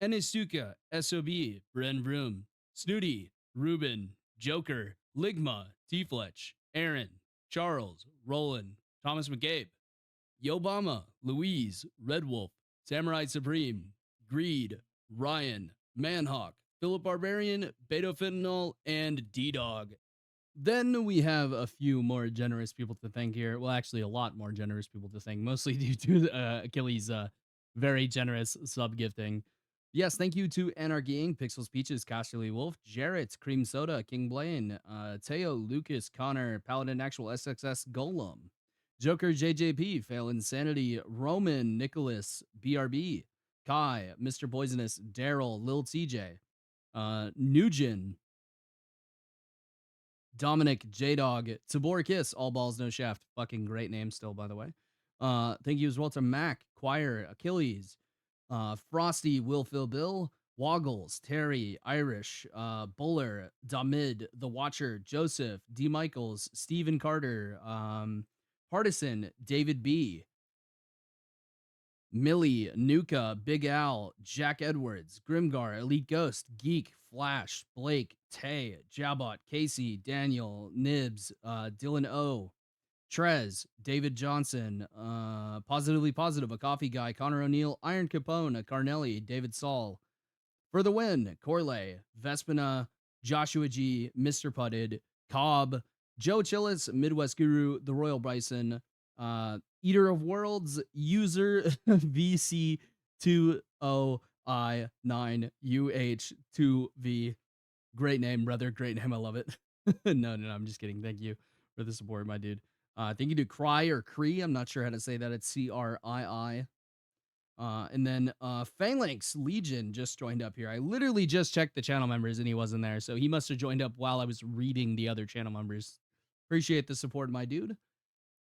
S1: Enistuka, SOB, Bren Vroom, Snooty, Ruben, Joker, Ligma, T Fletch, Aaron, Charles, Roland, Thomas McCabe, Yobama, Louise, Red Wolf, Samurai Supreme, Greed, Ryan, Manhawk, Philip Barbarian, Beto Fentanyl, and D-Dog. Then we have a few more generous people to thank here. Well, actually, a lot more generous people to thank, mostly due to Achilles' very generous sub gifting. Yes, thank you to Anarchy Inc., Pixels Peaches, Casterly Wolf, Jarrett, Cream Soda, King Blaine, Teo, Lucas, Connor, Paladin Actual, SXS, Golem, Joker, JJP, Fail Insanity, Roman, Nicholas, BRB, Kai, Mr. Poisonous, Daryl, Lil TJ, Nugent, Dominic, J-Dog, Tabor Kiss, All Balls, No Shaft. Fucking great name still, by the way. Thank you as well to Mac, Choir, Achilles, Frosty, Will Phil Bill, Woggles, Terry, Irish, Buller, Damid, The Watcher, Joseph, D. Michaels, Stephen Carter, Partisan, David B., Millie, Nuka, Big Al, Jack Edwards, Grimgar, Elite Ghost, Geek, Flash, Blake, Tay, Jabot, Casey, Daniel, Nibs, Dylan O, Trez, David Johnson, Positively Positive, A Coffee Guy, Connor O'Neill, Iron Capone, A Carnelli, David Saul, For the Win, Corley, Vespina, Joshua G, Mr. Putted, Cobb, Joe Chillis, Midwest Guru, The Royal Bryson, Eater of Worlds, user VC20I9UH2V. Great name, brother. Great name. I love it. No, I'm just kidding. Thank you for the support, my dude. Thank you to Cry or Cree. I'm not sure how to say that. It's CRII. And then Phalanx Legion just joined up here. I literally just checked the channel members and he wasn't there. So he must have joined up while I was reading the other channel members. Appreciate the support, my dude.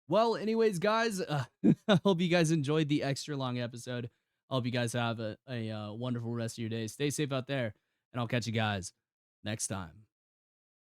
S1: Well, anyways, guys, I hope you guys enjoyed the extra long episode. I hope you guys have a wonderful rest of your day. Stay safe out there, and I'll catch you guys next time.